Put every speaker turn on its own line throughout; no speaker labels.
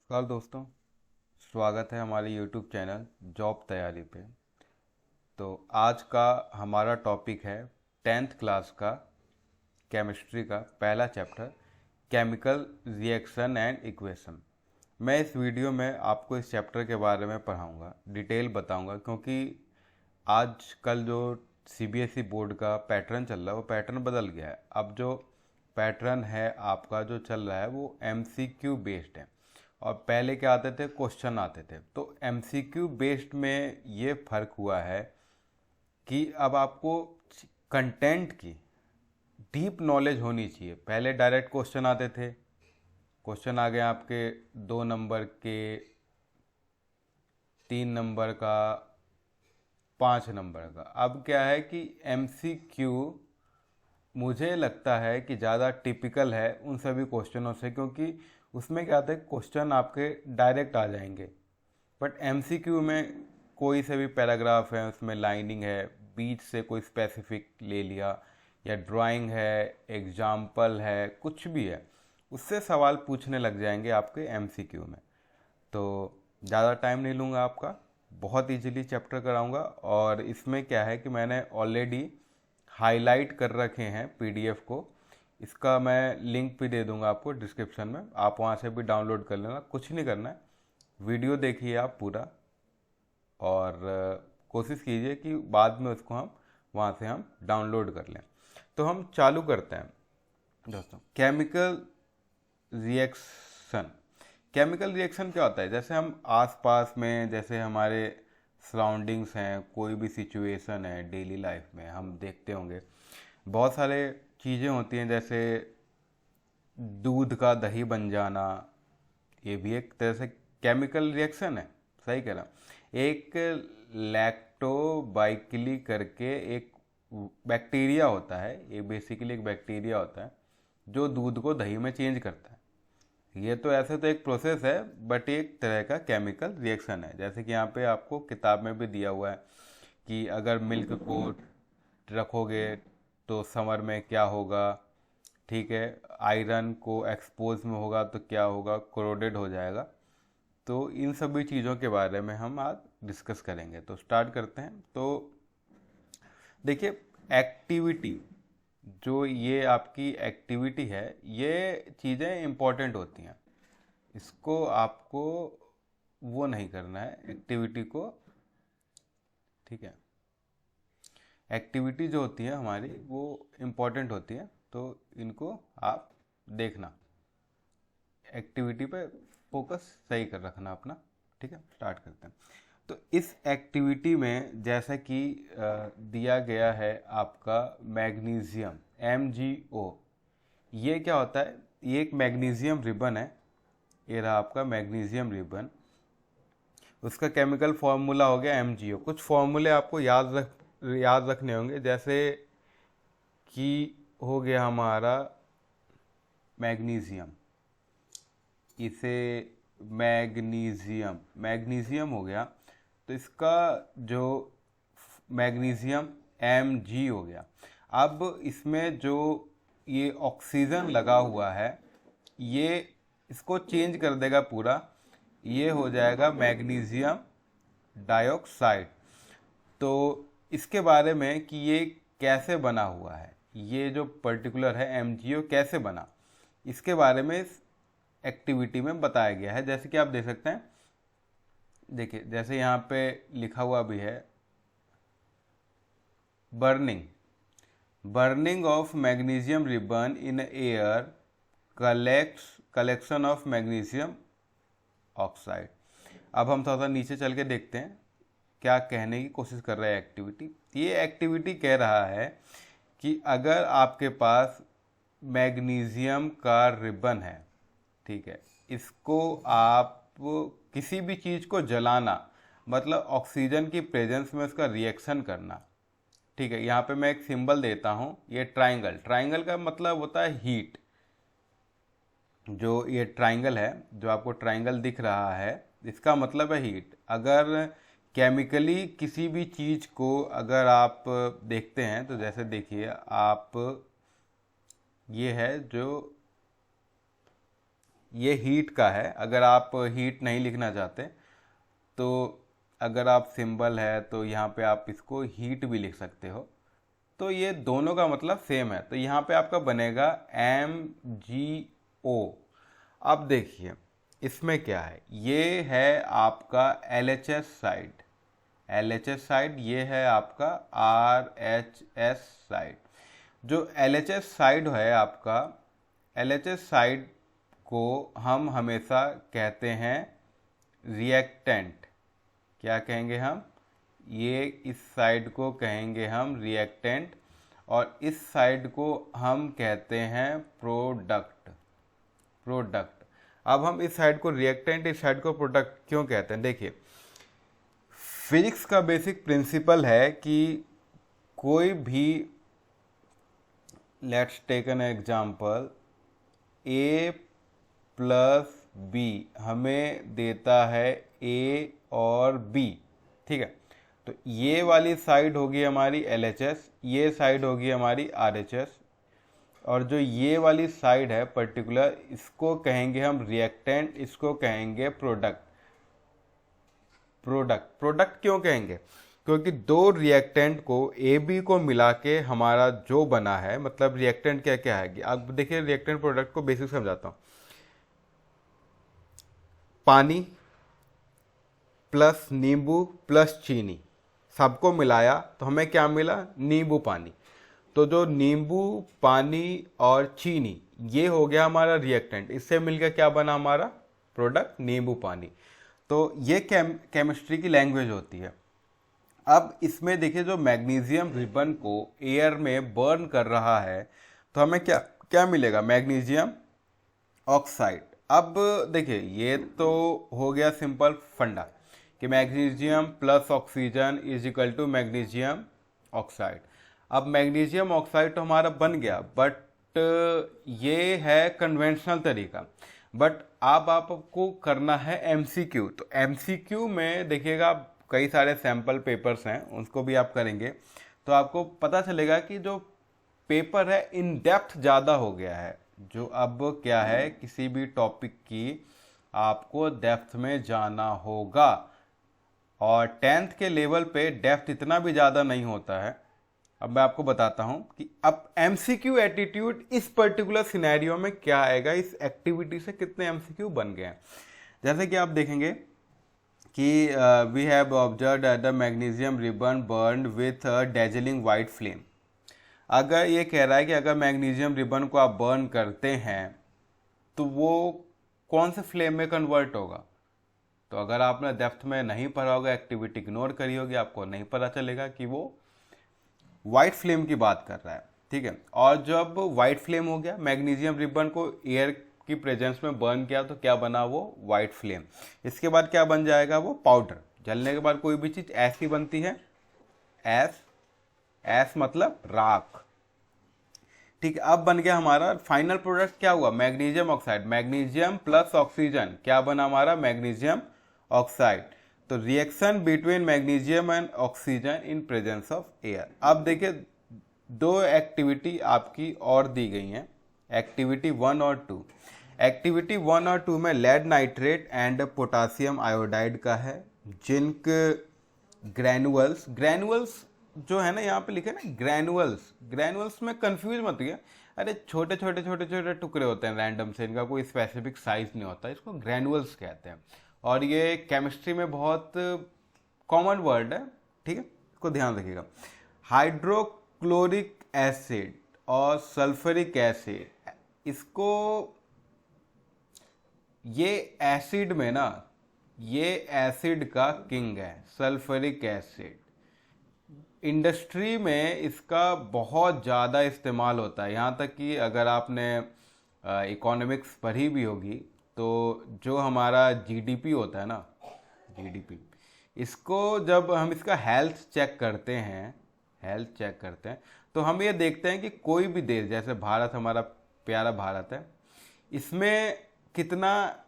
नमस्कार दोस्तों, स्वागत है हमारे YouTube चैनल जॉब तैयारी पे। तो आज का हमारा टॉपिक है 10th क्लास का केमिस्ट्री का पहला chapter, chemical reaction and equation. मैं इस वीडियो में आपको इस चैप्टर के बारे में पढ़ाऊंगा, डिटेल बताऊंगा, क्योंकि आज कल जो CBSE बोर्ड का पैटर्न चल रहा है वो पैटर्न बदल गया है। अब जो पैटर्न है आपका जो चल रहा है वो MCQ बेस्ड है, और पहले क्या आते थे, क्वेश्चन आते थे। तो MCQ बेस्ड में ये फ़र्क हुआ है कि अब आपको कंटेंट की डीप नॉलेज होनी चाहिए। पहले डायरेक्ट क्वेश्चन आते थे, क्वेश्चन आ गए आपके 2 नंबर के, 3 नंबर का, 5 नंबर का। अब क्या है कि MCQ मुझे लगता है कि ज़्यादा टिपिकल है उन सभी क्वेश्चनों से, क्योंकि उसमें क्या होता है, क्वेश्चन आपके डायरेक्ट आ जाएंगे। बट MCQ में कोई से भी पैराग्राफ है, उसमें लाइनिंग है, बीच से कोई स्पेसिफिक ले लिया, या ड्राइंग है, एग्जाम्पल है, कुछ भी है, उससे सवाल पूछने लग जाएंगे आपके MCQ में। तो ज़्यादा टाइम नहीं लूँगा आपका, बहुत इजीली चैप्टर कराऊंगा। और इसमें क्या है कि मैंने ऑलरेडी हाईलाइट कर रखे हैं PDF को। इसका मैं लिंक भी दे दूंगा आपको डिस्क्रिप्शन में, आप वहाँ से भी डाउनलोड कर लेना। कुछ नहीं करना है, वीडियो देखिए आप पूरा, और कोशिश कीजिए कि बाद में उसको हम वहाँ से हम डाउनलोड कर लें। तो हम चालू करते हैं दोस्तों। Chemical reaction. केमिकल रिएक्शन क्या होता है, जैसे हम आसपास में, जैसे हमारे सराउंडिंग्स हैं, कोई भी सिचुएशन है डेली लाइफ में, हम देखते होंगे बहुत सारे चीज़ें होती हैं, जैसे दूध का दही बन जाना, ये भी एक तरह से केमिकल रिएक्शन है। सही कह रहा। एक लैक्टोबाइकिली करके एक बैक्टीरिया होता है, ये बेसिकली एक बैक्टीरिया होता है जो दूध को दही में चेंज करता है। ये तो ऐसे तो एक प्रोसेस है, बट एक तरह का केमिकल रिएक्शन है। जैसे कि यहाँ पे आपको किताब में भी दिया हुआ है कि अगर मिल्क को रखोगे तो समर में क्या होगा, ठीक है, आयरन को एक्सपोज में होगा तो क्या होगा, कोरोडेड हो जाएगा। तो इन सभी चीज़ों के बारे में हम आज डिस्कस करेंगे। तो स्टार्ट करते हैं। तो देखिए, एक्टिविटी, जो ये आपकी एक्टिविटी है, ये चीज़ें इम्पोर्टेंट होती हैं। इसको आपको वो नहीं करना है एक्टिविटी को, ठीक है। एक्टिविटी जो होती है हमारी वो इम्पोर्टेंट होती है, तो इनको आप देखना, एक्टिविटी पे फोकस सही कर रखना अपना। ठीक है, स्टार्ट करते हैं। तो इस एक्टिविटी में जैसा कि दिया गया है आपका मैग्नीशियम, MgO। ये क्या होता है, ये एक मैग्नीशियम रिबन है। ये रहा आपका मैग्नीशियम रिबन, उसका केमिकल फॉर्मूला हो गया MgO। कुछ फॉर्मूले आपको याद रखने होंगे, जैसे कि हो गया हमारा मैग्नीशियम, इसे मैग्नीशियम हो गया, तो इसका जो मैग्नीशियम Mg हो गया। अब इसमें जो ये ऑक्सीजन लगा हुआ है, ये इसको चेंज कर देगा पूरा, ये हो जाएगा मैग्नीशियम डाइऑक्साइड। तो इसके बारे में कि ये कैसे बना हुआ है, ये जो पर्टिकुलर है MgO कैसे बना, इसके बारे में इस एक्टिविटी में बताया गया है। जैसे कि आप देख सकते हैं, देखिए जैसे यहाँ पे लिखा हुआ भी है, burning of magnesium ribbon in air collection of magnesium oxide. अब हम थोड़ा सा नीचे चल के देखते हैं क्या कहने की कोशिश कर रहा है एक्टिविटी। ये एक्टिविटी कह रहा है कि अगर आपके पास मैग्नीशियम का रिबन है, ठीक है, इसको आप किसी भी चीज़ को जलाना, मतलब ऑक्सीजन की प्रेजेंस में उसका रिएक्शन करना, ठीक है। यहाँ पे मैं एक सिंबल देता हूँ, ये ट्राइंगल, ट्राइंगल का मतलब होता है हीट। जो ये ट्राइंगल है, जो आपको ट्राइंगल दिख रहा है, इसका मतलब है हीट। अगर केमिकली किसी भी चीज़ को अगर आप देखते हैं, तो जैसे देखिए आप, ये है जो ये हीट का है। अगर आप हीट नहीं लिखना चाहते तो अगर आप सिंबल है तो यहाँ पे आप इसको हीट भी लिख सकते हो। तो ये दोनों का मतलब सेम है, तो यहाँ पे आपका बनेगा MgO। अब देखिए इसमें क्या है, ये है आपका LHS साइड, LHS साइड, ये है आपका RHS साइड। जो LHS साइड है आपका, LHS साइड को हम हमेशा कहते हैं रिएक्टेंट। क्या कहेंगे हम, ये इस साइड को कहेंगे हम रिएक्टेंट, और इस साइड को हम कहते हैं प्रोडक्ट। अब हम इस साइड को रिएक्टेंट, इस साइड को प्रोडक्ट क्यों कहते हैं? देखिए फिजिक्स का बेसिक प्रिंसिपल है कि कोई भी, let's take an example, A plus B हमें देता है A और B, ठीक है। तो ये वाली साइड होगी हमारी LHS, ये साइड होगी हमारी RHS, और जो ये वाली साइड है पर्टिकुलर, इसको कहेंगे हम रिएक्टेंट, इसको कहेंगे प्रोडक्ट। प्रोडक्ट क्यों कहेंगे? क्योंकि दो रिएक्टेंट को AB को मिला के हमारा जो बना है, मतलब रिएक्टेंट क्या क्या है, अब देखिए रिएक्टेंट प्रोडक्ट को बेसिक समझाता हूँ। पानी प्लस नींबू प्लस चीनी, सबको मिलाया तो हमें क्या मिला? नींबू पानी। तो जो नींबू पानी और चीनी, ये हो गया हमारा रिएक्टेंट, इससे मिलकर क्या बना हमारा प्रोडक्ट, नींबू पानी। तो ये केमिस्ट्री की लैंग्वेज होती है। अब इसमें देखिए जो मैग्नीशियम रिबन को एयर में बर्न कर रहा है तो हमें क्या क्या मिलेगा? Magnesium oxide. अब देखिए ये तो हो गया सिंपल फंडा कि magnesium plus oxygen is equal to magnesium oxide. अब मैग्नीशियम ऑक्साइड तो हमारा बन गया, बट ये है कन्वेंशनल तरीका। बट अब आपको करना है MCQ। तो MCQ में देखिएगा, कई सारे सैम्पल पेपर्स हैं, उसको भी आप करेंगे तो आपको पता चलेगा कि जो पेपर है इन डेप्थ ज़्यादा हो गया है। जो अब क्या है, किसी भी टॉपिक की आपको डेप्थ में जाना होगा, और 10th के लेवल पे डेप्थ इतना भी ज़्यादा नहीं होता है। अब मैं आपको बताता हूं कि अब MCQ एटीट्यूड इस पर्टिकुलर सिनेरियो में क्या आएगा, इस एक्टिविटी से कितने MCQ बन गए हैं। जैसे कि आप देखेंगे कि we have observed the magnesium ribbon burn with dazzling white flame. अगर ये कह रहा है कि अगर मैग्नीशियम रिबन को आप बर्न करते हैं तो वो कौन से फ्लेम में कन्वर्ट होगा? तो अगर आपने डेप्थ में नहीं पढ़ा होगा, एक्टिविटी इग्नोर करी होगी, आपको नहीं पता चलेगा कि वो वाइट फ्लेम की बात कर रहा है, ठीक है। और जब वाइट फ्लेम हो गया, मैग्नीशियम रिबन को एयर की प्रेजेंस में बर्न किया तो क्या बना? वो वाइट फ्लेम। इसके बाद क्या बन जाएगा? वो पाउडर। जलने के बाद कोई भी चीज़ ऐसी बनती है, एस मतलब राख, ठीक है। अब बन गया हमारा फाइनल प्रोडक्ट, क्या हुआ? Magnesium oxide. Magnesium plus oxygen क्या बना हमारा? Magnesium oxide. तो reaction between magnesium and oxygen in presence of air. अब देखिए दो एक्टिविटी आपकी और दी गई हैं, एक्टिविटी 1 और 2। एक्टिविटी 1 और 2 में lead nitrate and potassium iodide का है। जिंक ग्रैनुअल्स जो है ना, यहाँ पे लिखे ना ग्रैनुअल्स में कंफ्यूज मत होइए। अरे छोटे छोटे टुकड़े होते हैं रैंडम से, इनका कोई स्पेसिफिक साइज नहीं होता, इसको ग्रैनुअल्स कहते हैं। और ये केमिस्ट्री में बहुत कॉमन वर्ड है, ठीक है, इसको ध्यान रखिएगा। हाइड्रोक्लोरिक एसिड और सल्फ्यूरिक एसिड, इसको ये एसिड में ना, ये एसिड का किंग है सल्फ्यूरिक एसिड। इंडस्ट्री में इसका बहुत ज़्यादा इस्तेमाल होता है, यहाँ तक कि अगर आपने इकोनॉमिक्स पढ़ी भी होगी तो जो हमारा जीडीपी होता है ना, जीडीपी, इसको जब हम इसका हेल्थ चेक करते हैं तो हम ये देखते हैं कि कोई भी देश, जैसे भारत, हमारा प्यारा भारत है, इसमें कितना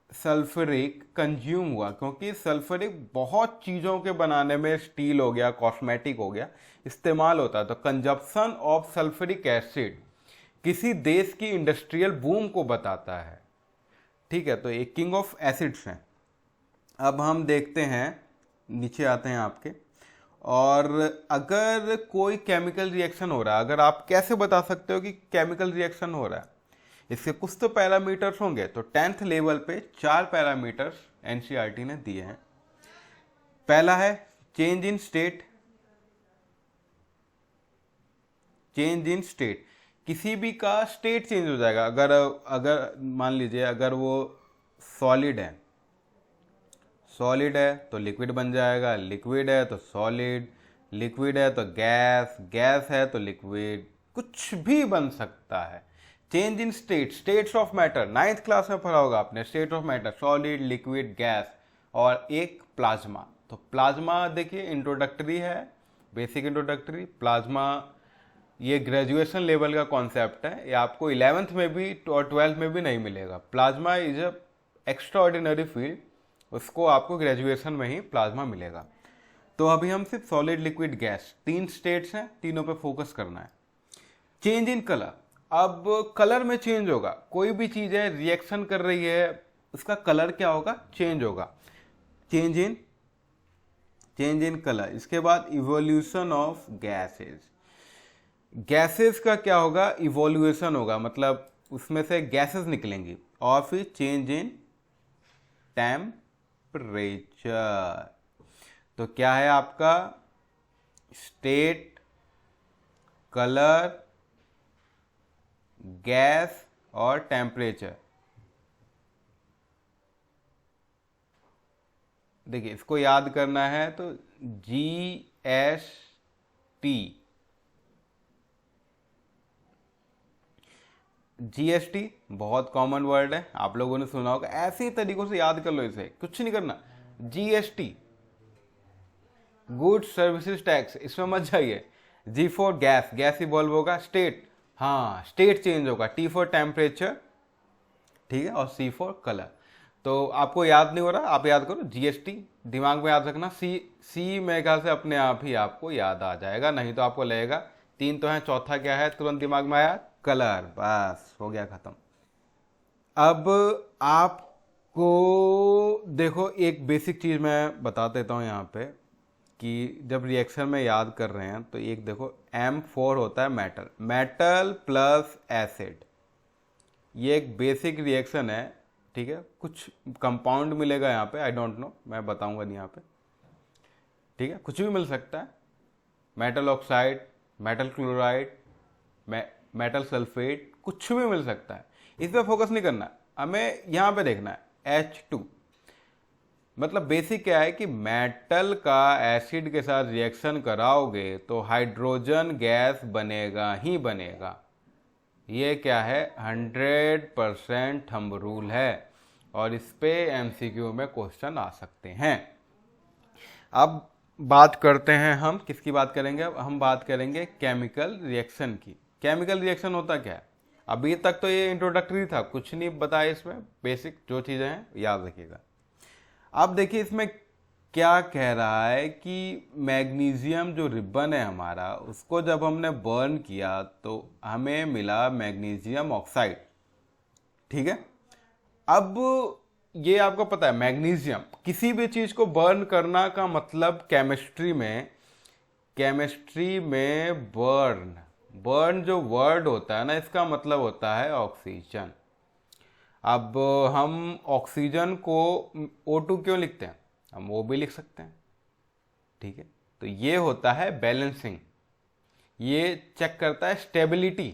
सल्फ्यूरिक कंज्यूम हुआ, क्योंकि सल्फ्यूरिक बहुत चीज़ों के बनाने में, स्टील हो गया, कॉस्मेटिक हो गया, इस्तेमाल होता है। तो कंजप्शन ऑफ सल्फ्यूरिक एसिड किसी देश की इंडस्ट्रियल बूम को बताता है। ठीक है, तो ये किंग ऑफ एसिड्स हैं। अब हम देखते हैं, नीचे आते हैं आपके, और अगर कोई केमिकल रिएक्शन हो रहा है, अगर आप कैसे बता सकते हो कि केमिकल रिएक्शन हो रहा है, इसके कुछ तो पैरामीटर्स होंगे। तो 10th लेवल पे 4 पैरामीटर्स एनसीईआरटी ने दिए हैं। पहला है change in state. Change in state, किसी भी का स्टेट चेंज हो जाएगा। अगर अगर मान लीजिए अगर वो सॉलिड है, सॉलिड है तो लिक्विड बन जाएगा, लिक्विड है तो सॉलिड, लिक्विड है तो गैस, गैस है तो लिक्विड, कुछ भी बन सकता है। Change in state, states of matter 9th class में पढ़ा होगा आपने, state of matter solid, liquid, gas और एक प्लाज्मा। तो प्लाज्मा देखिए इंट्रोडक्टरी है, बेसिक इंट्रोडक्टरी। प्लाज्मा ये ग्रेजुएशन लेवल का कॉन्सेप्ट है, ये आपको 11th में भी और 12th में भी नहीं मिलेगा। Plasma is a extra ordinary field, उसको आपको ग्रेजुएशन में ही प्लाज्मा मिलेगा। तो अभी हम सिर्फ सॉलिड, लिक्विड, गैस 3 स्टेट्स हैं, तीनों पे फोकस करना है। चेंज इन कलर, अब कलर में चेंज होगा। कोई भी चीज है रिएक्शन कर रही है, उसका कलर क्या होगा, चेंज होगा। Change in colour. इसके बाद इवोल्यूशन ऑफ गैसेस, गैसेस का क्या होगा, इवोल्यूशन होगा, मतलब उसमें से गैसेस निकलेंगी। और फिर चेंज इन टेम्परेचर, तो क्या है आपका, स्टेट, कलर, गैस और टेम्परेचर। देखिए इसको याद करना है तो जीएसटी बहुत कॉमन वर्ड है, आप लोगों ने सुना होगा। ऐसे ही तरीकों से याद कर लो इसे, कुछ नहीं करना। जीएसटी गुड्स सर्विसेज टैक्स, इसमें मत जाइए। जी फॉर गैस, गैस इवॉल्व होगा। स्टेट, हाँ स्टेट चेंज होगा। टी फॉर टेम्परेचर, ठीक है, और सी फॉर कलर। तो आपको याद नहीं हो रहा, आप याद करो जीएसटी, दिमाग में याद रखना। सी मेरे ख्याल से अपने आप ही आपको याद आ जाएगा, नहीं तो आपको लगेगा 3 तो है, चौथा क्या है, तुरंत दिमाग में आया, कलर, बस हो गया खत्म। अब आपको देखो एक बेसिक चीज मैं बता देता हूं यहाँ पे, कि जब रिएक्शन में याद कर रहे हैं तो एक देखो M4 होता है मेटल, मेटल प्लस एसिड, ये एक बेसिक रिएक्शन है, ठीक है। कुछ कंपाउंड मिलेगा यहाँ पे, आई डोंट नो, मैं बताऊंगा नहीं यहाँ पे, ठीक है, कुछ भी मिल सकता है। Metal oxide, metal chloride, metal sulphate, कुछ भी मिल सकता है। इस पर फोकस नहीं करना, हमें यहाँ पे देखना है H2। मतलब बेसिक क्या है कि मेटल का एसिड के साथ रिएक्शन कराओगे तो हाइड्रोजन गैस बनेगा ही बनेगा। ये क्या है, 100% थंब रूल है, और इस पे एमसीक्यू में क्वेश्चन आ सकते हैं। अब बात करते हैं, हम किसकी बात करेंगे, अब हम बात करेंगे केमिकल रिएक्शन की। केमिकल रिएक्शन होता क्या है, अभी तक तो ये इंट्रोडक्टरी था, कुछ नहीं बताया इसमें, बेसिक जो चीज़ें हैं याद रखिएगा। अब देखिए इसमें क्या कह रहा है कि मैग्नीशियम जो रिबन है हमारा, उसको जब हमने बर्न किया तो हमें मिला मैग्नीशियम ऑक्साइड, ठीक है। अब ये आपको पता है मैग्नीशियम, किसी भी चीज को बर्न करना का मतलब केमिस्ट्री में बर्न जो वर्ड होता है ना, इसका मतलब होता है ऑक्सीजन। अब हम ऑक्सीजन को O2 क्यों लिखते हैं, हम वो भी लिख सकते हैं, ठीक है। तो ये होता है बैलेंसिंग, ये चेक करता है स्टेबिलिटी।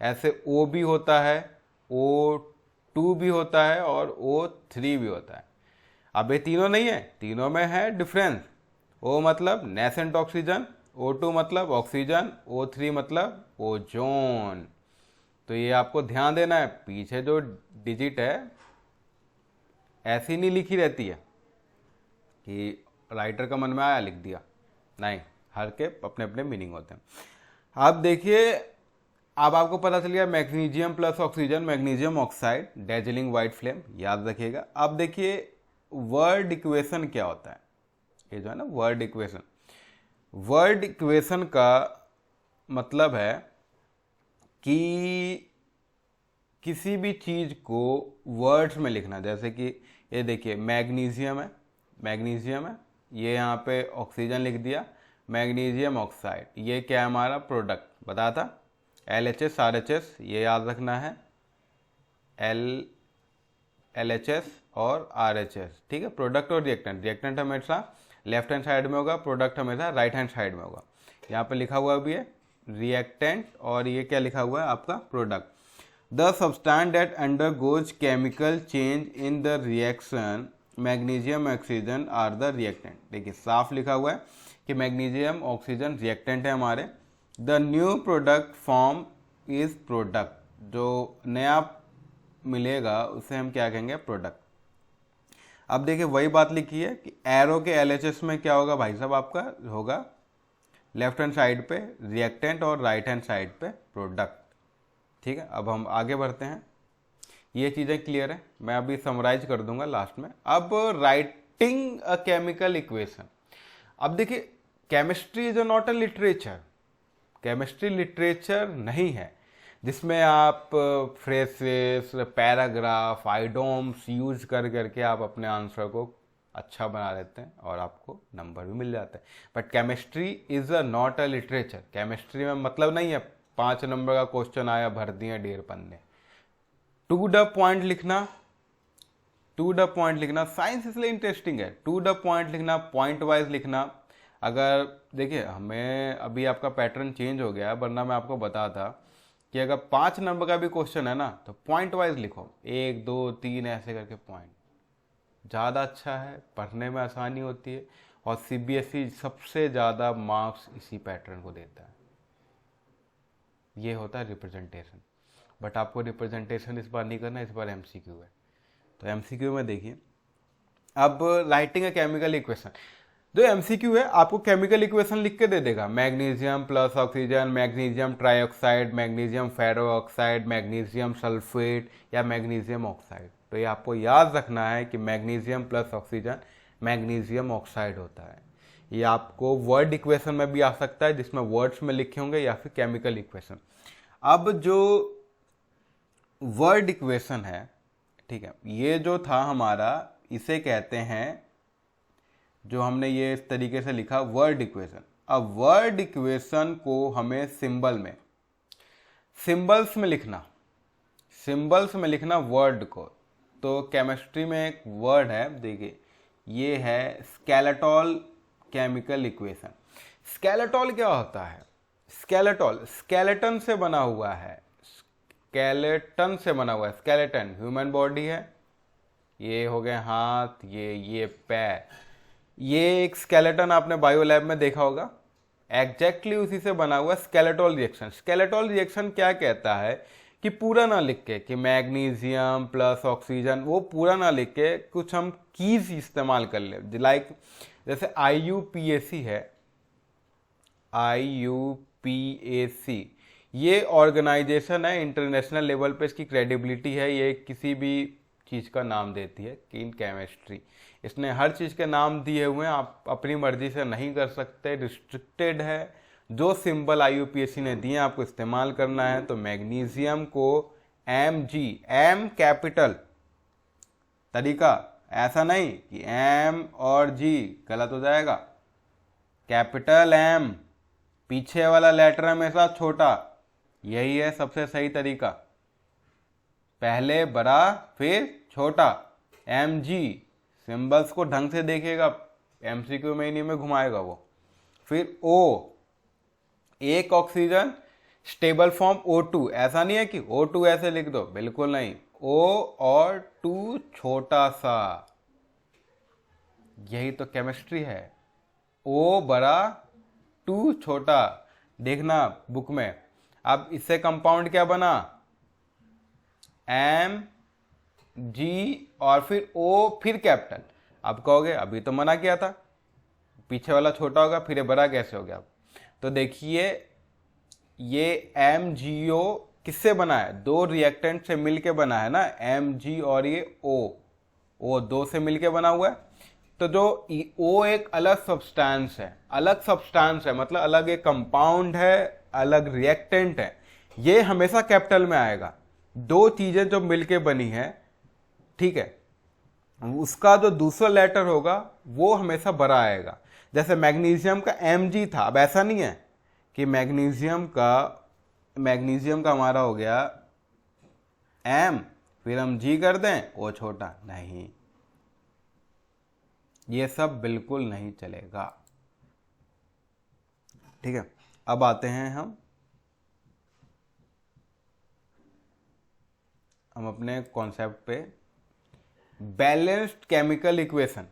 ऐसे O भी होता है, O2 भी होता है और O3 भी होता है। अब ये तीनों नहीं है, तीनों में है डिफरेंस। O मतलब नेसेंट ऑक्सीजन, O2 मतलब ऑक्सीजन, O3 मतलब ओजोन। तो ये आपको ध्यान देना है, पीछे जो डिजिट है ऐसी नहीं लिखी रहती है कि राइटर का मन में आया लिख दिया, नहीं, हर के अपने अपने मीनिंग होते हैं। अब देखिए, अब आपको पता चल गया magnesium plus oxygen, magnesium oxide, dazzling white flame, याद रखिएगा। अब देखिए वर्ड इक्वेशन क्या होता है, ये जो है ना वर्ड इक्वेशन का मतलब है कि किसी भी चीज़ को वर्ड्स में लिखना, जैसे कि ये देखिए मैग्नीशियम है, मैग्नीशियम है, ये यहाँ पे ऑक्सीजन लिख दिया, मैग्नीशियम ऑक्साइड, ये क्या है हमारा प्रोडक्ट बताया था, LHS RHS, ये याद रखना है, LHS और RHS, ठीक है। प्रोडक्ट और रिएक्टेंट, रिएक्टेंट हमेशा लेफ्ट हैंड साइड में होगा, प्रोडक्ट हमेशा राइट हैंड साइड में होगा। यहाँ पे लिखा हुआ भी है रिएक्टेंट और ये क्या लिखा हुआ है आपका product. The substance that undergoes chemical change in the reaction magnesium oxygen are the reactant. देखिए साफ लिखा हुआ है कि मैग्नीशियम ऑक्सीजन रिएक्टेंट है हमारे। The new product form is product, जो नया मिलेगा उसे हम क्या कहेंगे प्रोडक्ट। अब देखिए वही बात लिखी है कि एरो के LHS में क्या होगा भाई साहब, आपका होगा लेफ्ट हैंड साइड पे रिएक्टेंट और राइट हैंड साइड पे प्रोडक्ट, ठीक है। अब हम आगे बढ़ते हैं, ये चीज़ें क्लियर है, मैं अभी समराइज कर दूंगा लास्ट में। अब राइटिंग अ केमिकल इक्वेशन। अब देखिए chemistry is not a literature, chemistry literature नहीं है जिसमें आप फ्रेसेस, पैराग्राफ, आइडोम्स यूज कर करके आप अपने आंसर को अच्छा बना लेते हैं और आपको नंबर भी मिल जाते हैं। But chemistry is a not a literature. Chemistry में मतलब नहीं है 5 नंबर का क्वेश्चन आया भर दिए 1.5 पन्ने। टू द पॉइंट लिखना, टू द पॉइंट लिखना, साइंस इसलिए इंटरेस्टिंग है। टू द पॉइंट लिखना, पॉइंट वाइज लिखना। अगर देखिए हमें अभी आपका पैटर्न चेंज हो गया है, वरना मैं आपको बता था कि अगर 5 नंबर का भी क्वेश्चन है ना तो पॉइंट वाइज लिखो, 1 2 3 ऐसे करके पॉइंट, ज़्यादा अच्छा है, पढ़ने में आसानी होती है और CBSE सबसे ज़्यादा मार्क्स इसी पैटर्न को देता है। ये होता है रिप्रेजेंटेशन। बट आपको रिप्रेजेंटेशन इस बार नहीं करना, इस बार MCQ है। तो MCQ में देखिए, अब राइटिंग अ केमिकल इक्वेशन, जो MCQ है आपको केमिकल इक्वेशन लिख के दे देगा, magnesium plus oxygen, magnesium trioxide, magnesium ferro oxide, magnesium sulphate या मैग्नीशियम ऑक्साइड। तो ये आपको याद रखना है कि magnesium plus oxygen magnesium oxide होता है। ये आपको वर्ड इक्वेशन में भी आ सकता है जिसमें वर्ड्स में लिखे होंगे, या फिर केमिकल इक्वेशन। अब जो वर्ड इक्वेशन है, ठीक है, ये जो था हमारा, इसे कहते हैं, जो हमने ये इस तरीके से लिखा वर्ड इक्वेशन। अब वर्ड इक्वेशन को हमें सिंबल में, सिंबल्स में लिखना, सिंबल्स में लिखना वर्ड को। तो केमिस्ट्री में एक वर्ड है, देखिए ये है स्केलेटॉल केमिकल इक्वेशन। स्केलेटॉल क्या होता है? स्केलेटॉल स्केलेटन से बना हुआ है, स्केलेटन से बना हुआ है। स्केलेटन ह्यूमन बॉडी है, ये हो गए हाथ, ये पैर, ये एक स्केलेटन आपने बायो लैब में देखा होगा, एग्जैक्टली उसी से बना हुआ स्केलेटॉल रिएक्शन। स्केलेटॉल रिएक्शन क्या कहता है कि पूरा ना लिख के कि मैग्नीशियम प्लस ऑक्सीजन, वो पूरा ना लिख के कुछ हम कीज इस्तेमाल कर ले, लाइक जैसे IUPAC है, IUPAC ये ऑर्गेनाइजेशन है, इंटरनेशनल लेवल पे इसकी क्रेडिबिलिटी है, ये किसी भी चीज़ का नाम देती है कि इन केमिस्ट्री, इसने हर चीज़ के नाम दिए हुए हैं, आप अपनी मर्जी से नहीं कर सकते, रिस्ट्रिक्टेड है। जो सिंबल IUPAC ने दिए आपको इस्तेमाल करना है। तो मैग्नीशियम को MG, M कैपिटल, तरीका ऐसा नहीं कि M और G, गलत हो जाएगा। कैपिटल M, पीछे वाला लेटर हमेशा छोटा, यही है सबसे सही तरीका, पहले बड़ा फिर छोटा। MG, सिंबल्स को ढंग से देखिएगा, MCQ में इन्हीं में घुमाएगा वो। फिर O, एक ऑक्सीजन, स्टेबल फॉर्म O2, ऐसा नहीं है कि O2 ऐसे लिख दो, बिल्कुल नहीं, O और 2 छोटा सा, यही तो केमिस्ट्री है। O बड़ा, 2 छोटा, देखना बुक में। अब इससे कंपाउंड क्या बना, MG और फिर O फिर कैपिटल। अब कहोगे अभी तो मना किया था, पीछे वाला छोटा होगा फिर ये बड़ा कैसे हो गया? तो देखिए ये MgO किससे बना है, 2 रिएक्टेंट से मिलके बना है ना, Mg और ये O 2 से मिलके बना हुआ है। तो जो O एक अलग सब्सटेंस है, अलग सब्सटेंस है मतलब अलग एक कंपाउंड है, अलग रिएक्टेंट है, ये हमेशा कैपिटल में आएगा। दो चीजें जो मिलके बनी है, ठीक है, उसका जो दूसरा लेटर होगा वो हमेशा बड़ा आएगा। जैसे मैग्नीशियम का Mg था, अब ऐसा नहीं है कि मैग्नीशियम का हमारा हो गया M, फिर हम G कर दें, वो छोटा नहीं, ये सब बिल्कुल नहीं चलेगा। ठीक है, अब आते हैं हम अपने कॉन्सेप्ट पे, बैलेंस्ड केमिकल इक्वेशन।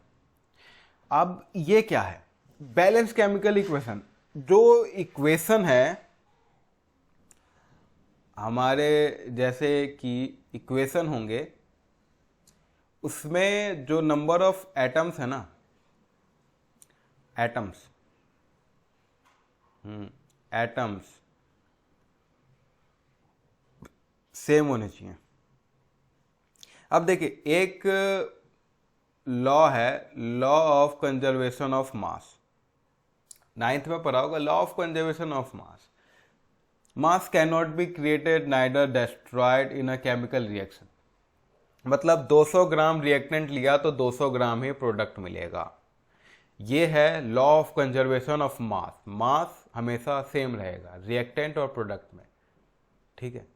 अब ये क्या है बैलेंस्ड केमिकल इक्वेशन? जो इक्वेशन है हमारे, जैसे कि इक्वेशन होंगे, उसमें जो नंबर ऑफ एटम्स है ना, एटम्स सेम होने चाहिए। अब देखिए, एक लॉ है, law of conservation of mass, 9th में पढ़ा होगा, law of conservation of mass. Mass can not be created neither destroyed in a chemical reaction. मतलब 200 ग्राम रिएक्टेंट लिया तो 200 ग्राम ही प्रोडक्ट मिलेगा। ये है law of conservation of mass. Mass हमेशा सेम रहेगा रिएक्टेंट और प्रोडक्ट में, ठीक है।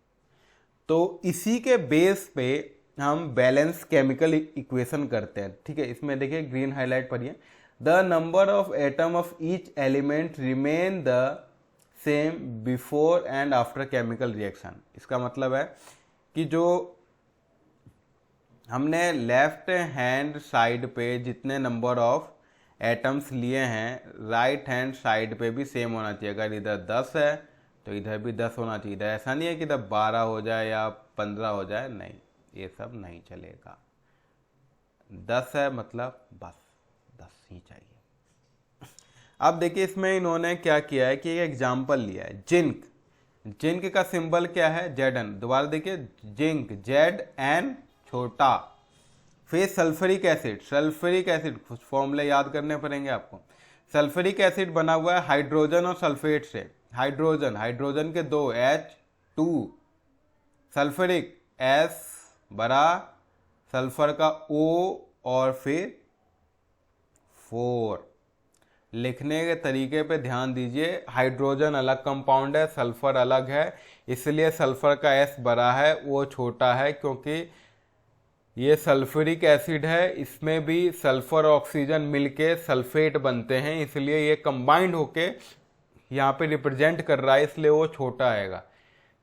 तो इसी के बेस पे हम बैलेंस केमिकल इक्वेशन करते हैं, ठीक है। इसमें देखिए ग्रीन हाईलाइट पढ़िए, the number of atom of each element remain the same before and after chemical reaction. इसका मतलब है कि जो हमने लेफ्ट हैंड साइड पे जितने नंबर ऑफ एटम्स लिए हैं, राइट हैंड साइड पे भी सेम होना चाहिए। अगर इधर 10 है तो इधर भी 10 होना चाहिए। इधर ऐसा नहीं है कि इधर 12 हो जाए या 15 हो जाए, नहीं, ये सब नहीं चलेगा। 10 है मतलब बस 10 ही चाहिए। अब देखिए इसमें इन्होंने क्या किया है कि एक एग्जाम्पल लिया है, जिंक। जिंक का सिंबल क्या है? Zn। दोबारा देखिए, जिंक Zn छोटा। फिर सल्फ्यूरिक एसिड, सल्फ्यूरिक एसिड कुछ फॉर्मूले याद करने पड़ेंगे आपको। सल्फ्यूरिक एसिड बना हुआ है हाइड्रोजन और सल्फेट से। हाइड्रोजन के दो H2, सल्फ्यूरिक S बड़ा, सल्फर का O और फिर 4। लिखने के तरीके पे ध्यान दीजिए, हाइड्रोजन अलग कंपाउंड है, सल्फर अलग है, इसलिए सल्फर का S बड़ा है, वो छोटा है, क्योंकि ये सल्फ्यूरिक एसिड है, इसमें भी सल्फर और ऑक्सीजन मिलके सल्फेट बनते हैं, इसलिए ये कंबाइंड होके यहाँ पे रिप्रेजेंट कर रहा है, इसलिए वो छोटा आएगा।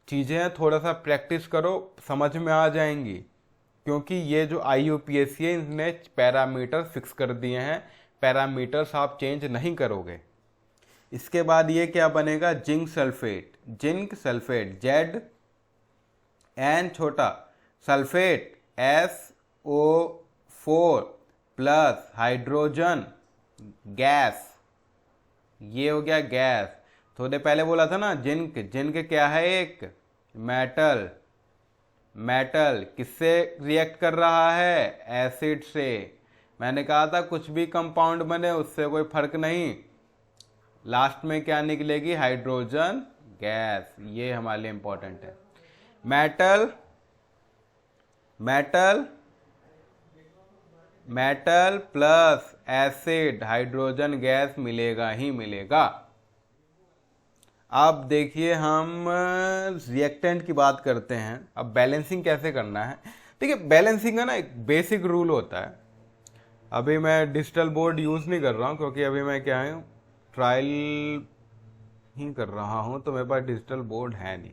चीज़ें थोड़ा सा प्रैक्टिस करो, समझ में आ जाएंगी, क्योंकि ये जो IUPAC है इसने पैरामीटर फिक्स कर दिए हैं, पैरामीटर्स आप चेंज नहीं करोगे। इसके बाद ये क्या बनेगा? Zinc sulphate. Zn छोटा, sulphate SO4 plus hydrogen gas, ये हो गया गैस। थोड़े पहले बोला था ना जिंक क्या है? एक मेटल किससे रिएक्ट कर रहा है? एसिड से। मैंने कहा था कुछ भी कंपाउंड बने उससे कोई फर्क नहीं, लास्ट में क्या निकलेगी? Hydrogen gas. ये हमारे लिए इंपॉर्टेंट है। Metal plus acid, hydrogen gas मिलेगा ही मिलेगा। अब देखिए हम रिएक्टेंट की बात करते हैं। अब बैलेंसिंग कैसे करना है? देखिए बैलेंसिंग का ना एक बेसिक रूल होता है। अभी मैं डिजिटल बोर्ड यूज़ नहीं कर रहा हूँ, क्योंकि अभी मैं क्या हूँ, ट्रायल ही कर रहा हूँ, तो मेरे पास डिजिटल बोर्ड है नहीं,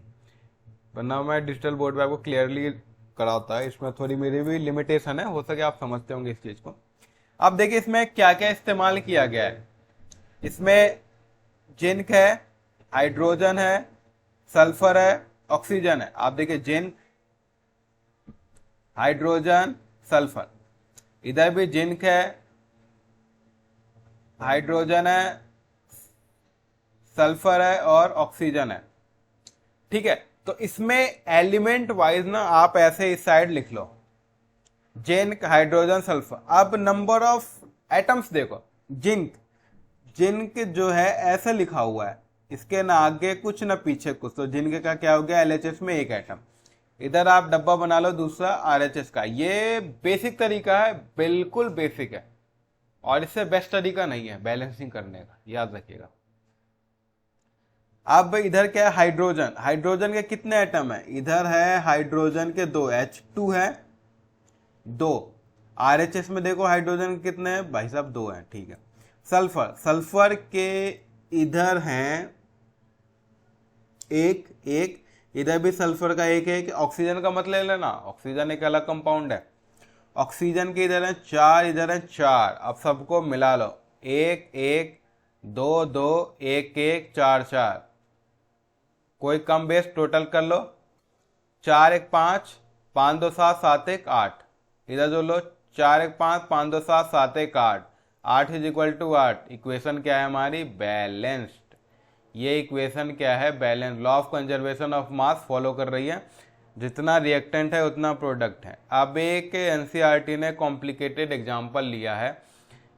वरना मैं डिजिटल बोर्ड पे आपको क्लियरली कराता है। इसमें थोड़ी मेरी भी लिमिटेशन है, हो सके आप समझते होंगे इस चीज़ को। अब देखिए इसमें क्या क्या इस्तेमाल किया गया है। इसमें जिंक है, हाइड्रोजन है, सल्फर है, ऑक्सीजन है। आप देखिए जिंक, हाइड्रोजन, सल्फर, इधर भी जिंक है, हाइड्रोजन है, सल्फर है और ऑक्सीजन है, ठीक है। तो इसमें एलिमेंट वाइज ना आप ऐसे इस साइड लिख लो, जिंक, हाइड्रोजन, सल्फर। अब नंबर ऑफ एटम्स देखो, जिंक जो है ऐसा लिखा हुआ है, इसके ना आगे कुछ ना पीछे कुछ, तो जिंक का क्या हो गया? LHS में एक एटम। इधर आप डब्बा बना लो दूसरा आरएचएस का। ये बेसिक तरीका है, बिल्कुल बेसिक है, और इससे बेस्ट तरीका नहीं है बैलेंसिंग करने का, याद रखिएगा। अब इधर क्या है, हाइड्रोजन। हाइड्रोजन के कितने एटम है, इधर है हाइड्रोजन के 2, H2 है 2। आरएचएस में देखो हाइड्रोजन के कितने हैं भाई साहब, 2 हैं, ठीक है। सल्फर, सल्फर के इधर हैं एक एक, इधर भी सल्फर का एक एक। ऑक्सीजन का मत ले लेना, ऑक्सीजन एक अलग कंपाउंड है। ऑक्सीजन के इधर है 4, इधर है 4। अब सबको मिला लो, 1 1 2 2 1 1 4 4। कोई कम बेस टोटल कर लो, 4 1 5 5 2 7 7 1 8। इधर जो लो 4 1 5 5 2 7 7 1 8, 8 इज इक्वल टू 8। इक्वेशन क्या है हमारी, बैलेंस्ड। ये इक्वेशन क्या है, balance. Law of conservation of mass follow कर रही है, जितना रिएक्टेंट है उतना प्रोडक्ट है। अब एक एनसीईआरटी ने कॉम्प्लिकेटेड एग्जांपल लिया है,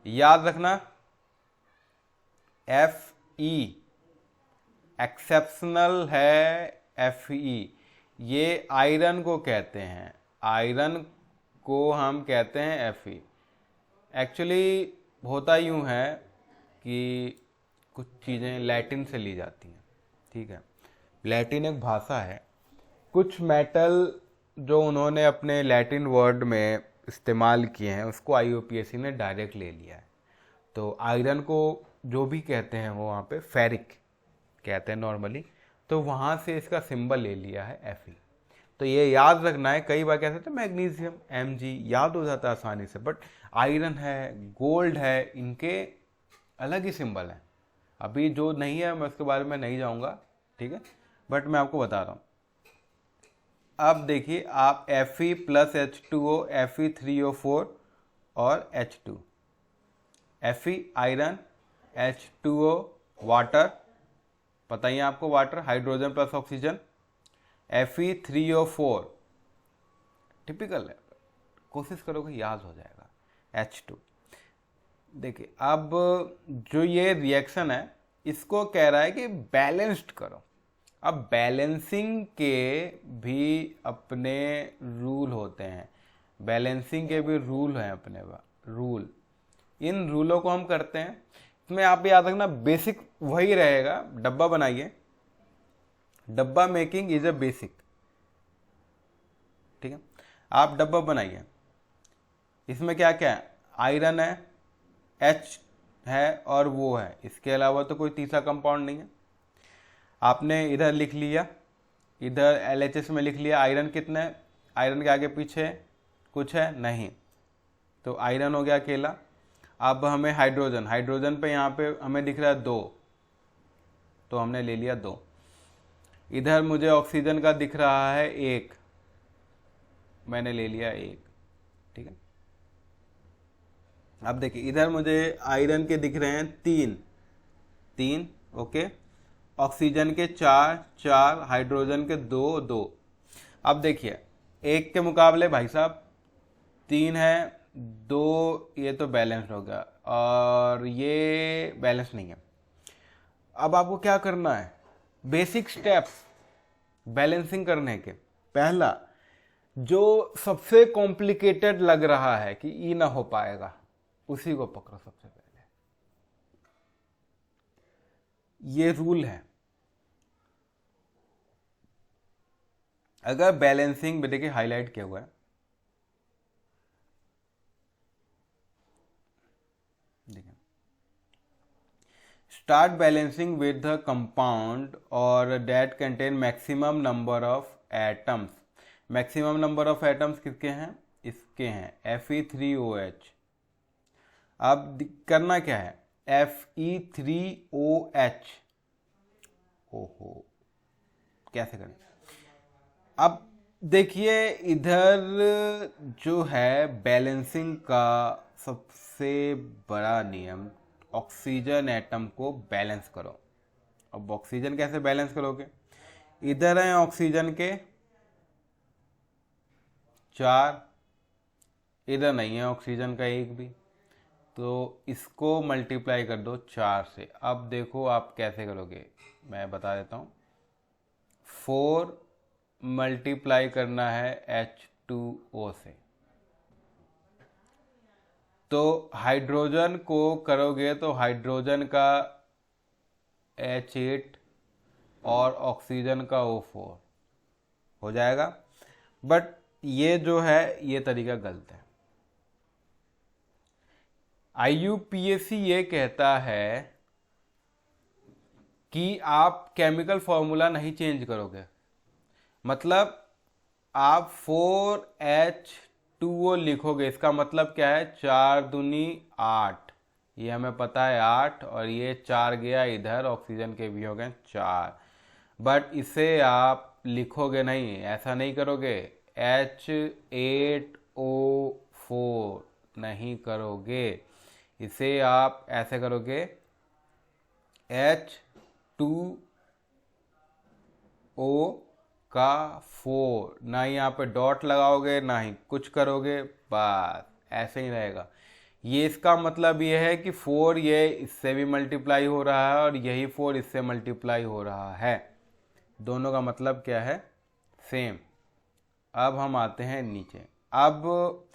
याद रखना, FE एक्सेप्शनल है। FE ये आयरन को कहते हैं, आयरन को हम कहते हैं FE। एक्चुअली होता यूं है कि कुछ चीज़ें लैटिन से ली जाती हैं, ठीक है। लैटिन एक भाषा है, कुछ मेटल जो उन्होंने अपने लैटिन वर्ड में इस्तेमाल किए हैं उसको IUPAC ने डायरेक्ट ले लिया है। तो आयरन को जो भी कहते हैं वो वहाँ पे फेरिक कहते हैं नॉर्मली, तो वहाँ से इसका सिंबल ले लिया है FE। तो ये याद रखना है, कई बार कहते हैं मैग्नीशियम Mg याद हो जाता है आसानी से, बट आयरन है, गोल्ड है, इनके अलग ही सिंबल हैं। अभी जो नहीं है मैं उसके बारे में नहीं जाऊँगा, ठीक है, बट मैं आपको बता रहा हूँ। अब देखिए आप Fe प्लस H2O, Fe3O4 और H2, Fe iron, H2O water, पता ही है आपको water, hydrogen plus oxygen, Fe3O4 typical है, कोशिश करोगे याद हो जाएगा, H2। देखिए अब जो ये रिएक्शन है इसको कह रहा है कि बैलेंस्ड करो। अब बैलेंसिंग के भी अपने रूल होते हैं, बैलेंसिंग के भी रूल हैं अपने रूल। इन रूलों को हम करते हैं, इसमें आप भी याद रखना बेसिक वही रहेगा। डब्बा बनाइए, डब्बा मेकिंग इज अ बेसिक, ठीक है। आप डब्बा बनाइए, इसमें क्या क्या है, आयरन है, H है और वो है, इसके अलावा तो कोई तीसरा कंपाउंड नहीं है। आपने इधर लिख लिया, इधर LHS में लिख लिया आयरन कितने है, आयरन के आगे पीछे कुछ है नहीं, तो आयरन हो गया अकेला। अब हमें हाइड्रोजन, हाइड्रोजन पे यहाँ पे हमें दिख रहा है 2, तो हमने ले लिया 2। इधर मुझे ऑक्सीजन का दिख रहा है 1, मैंने ले लिया 1, ठीक है। अब देखिए इधर मुझे आयरन के दिख रहे हैं 3, ओके। ऑक्सीजन के 4, हाइड्रोजन के 2। अब देखिए 1 के मुकाबले भाई साहब 3 है, 2 ये तो बैलेंस हो गया और ये बैलेंस नहीं है। अब आपको क्या करना है, बेसिक स्टेप्स बैलेंसिंग करने के। पहला, जो सबसे कॉम्प्लिकेटेड लग रहा है कि ई ना हो पाएगा, उसी को पकड़ो सबसे पहले। ये रूल है। अगर बैलेंसिंग में देखिए हाईलाइट किया हुआ है, देखिए start balancing with the compound और that contain maximum number of atoms. Maximum number of atoms किसके हैं, इसके हैं Fe3OH। अब करना क्या है, Fe3OH, ओहो कैसे करें। अब देखिए इधर जो है बैलेंसिंग का सबसे बड़ा नियम, ऑक्सीजन एटम को बैलेंस करो। अब ऑक्सीजन कैसे बैलेंस करोगे, इधर है ऑक्सीजन के 4, इधर नहीं है ऑक्सीजन का 1 भी, तो इसको मल्टीप्लाई कर दो 4 से। अब देखो आप कैसे करोगे, मैं बता देता हूँ। 4 मल्टीप्लाई करना है H2O से। तो हाइड्रोजन को करोगे तो हाइड्रोजन का H8 और ऑक्सीजन का O4 हो जाएगा। बट ये जो है ये तरीका गलत है। IUPAC ये कहता है कि आप केमिकल फॉर्मूला नहीं चेंज करोगे, मतलब आप 4H2O लिखोगे। इसका मतलब क्या है, 4 दूनी 8, ये हमें पता है 8, और ये 4 गया इधर, ऑक्सीजन के भी हो गए 4। बट इसे आप लिखोगे नहीं, ऐसा नहीं करोगे, H8O4 नहीं करोगे, इसे आप ऐसे करोगे H2O का 4, ना ही यहाँ पे डॉट लगाओगे ना ही कुछ करोगे, बस ऐसे ही रहेगा। ये इसका मतलब ये है कि 4 ये इससे भी मल्टीप्लाई हो रहा है और यही 4 इससे मल्टीप्लाई हो रहा है, दोनों का मतलब क्या है, सेम। अब हम आते हैं नीचे। अब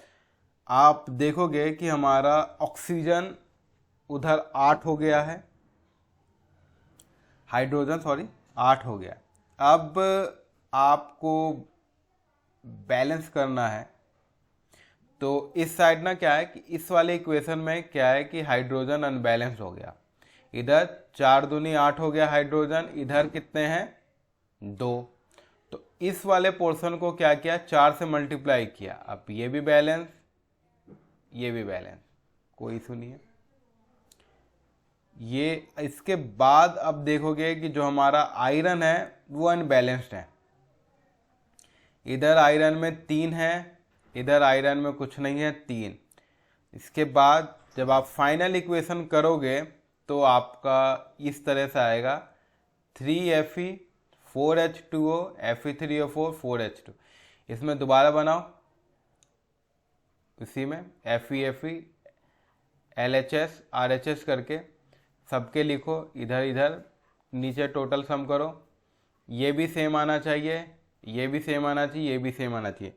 आप देखोगे कि हमारा ऑक्सीजन उधर 8 हो गया है, हाइड्रोजन 8 हो गया। अब आपको बैलेंस करना है, तो इस साइड ना क्या है कि इस वाले इक्वेशन में क्या है कि हाइड्रोजन अनबैलेंस्ड हो गया। इधर 4 दूनी 8 हो गया हाइड्रोजन, इधर कितने हैं 2। तो इस वाले पोर्शन को क्या किया, 4 से मल्टीप्लाई किया। अब ये भी बैलेंस, ये भी बैलेंस, कोई इशू नहीं है। ये इसके बाद अब देखोगे कि जो हमारा आयरन है वो अनबैलेंस्ड है। इधर आयरन में 3 है, इधर आयरन में कुछ नहीं है, 3। इसके बाद जब आप फाइनल इक्वेशन करोगे तो आपका इस तरह से आएगा 3Fe 4H2O Fe3O4 4H2। इसमें दोबारा बनाओ, इसी में Fe LHS RHS करके सबके लिखो, इधर इधर नीचे टोटल सम करो, ये भी सेम आना चाहिए, ये भी सेम आना चाहिए, ये भी सेम आना चाहिए।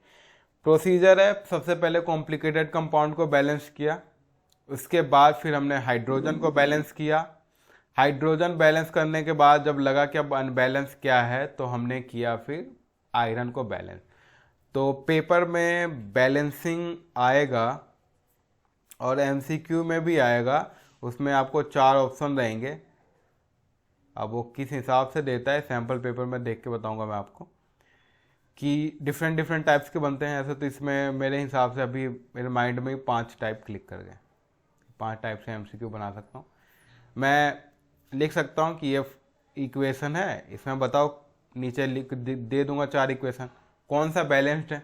प्रोसीजर है, सबसे पहले कॉम्प्लिकेटेड कंपाउंड को बैलेंस किया, उसके बाद फिर हमने हाइड्रोजन को बैलेंस किया। हाइड्रोजन बैलेंस करने के बाद जब लगा कि अब अनबैलेंस क्या है तो हमने किया फिर आयरन को बैलेंस। तो पेपर में बैलेंसिंग आएगा और MCQ में भी आएगा, उसमें आपको 4 ऑप्शन रहेंगे। अब वो किस हिसाब से देता है सैम्पल पेपर में देख के बताऊंगा मैं आपको कि डिफरेंट डिफरेंट टाइप्स के बनते हैं। ऐसे तो इसमें मेरे हिसाब से अभी मेरे माइंड में 5 टाइप क्लिक कर गए, 5 टाइप से MCQ बना सकता हूँ। मैं लिख सकता हूँ कि ये इक्वेशन है, इसमें बताओ, नीचे लिख दे दूंगा 4 इक्वेशन, कौन सा बैलेंस्ड है।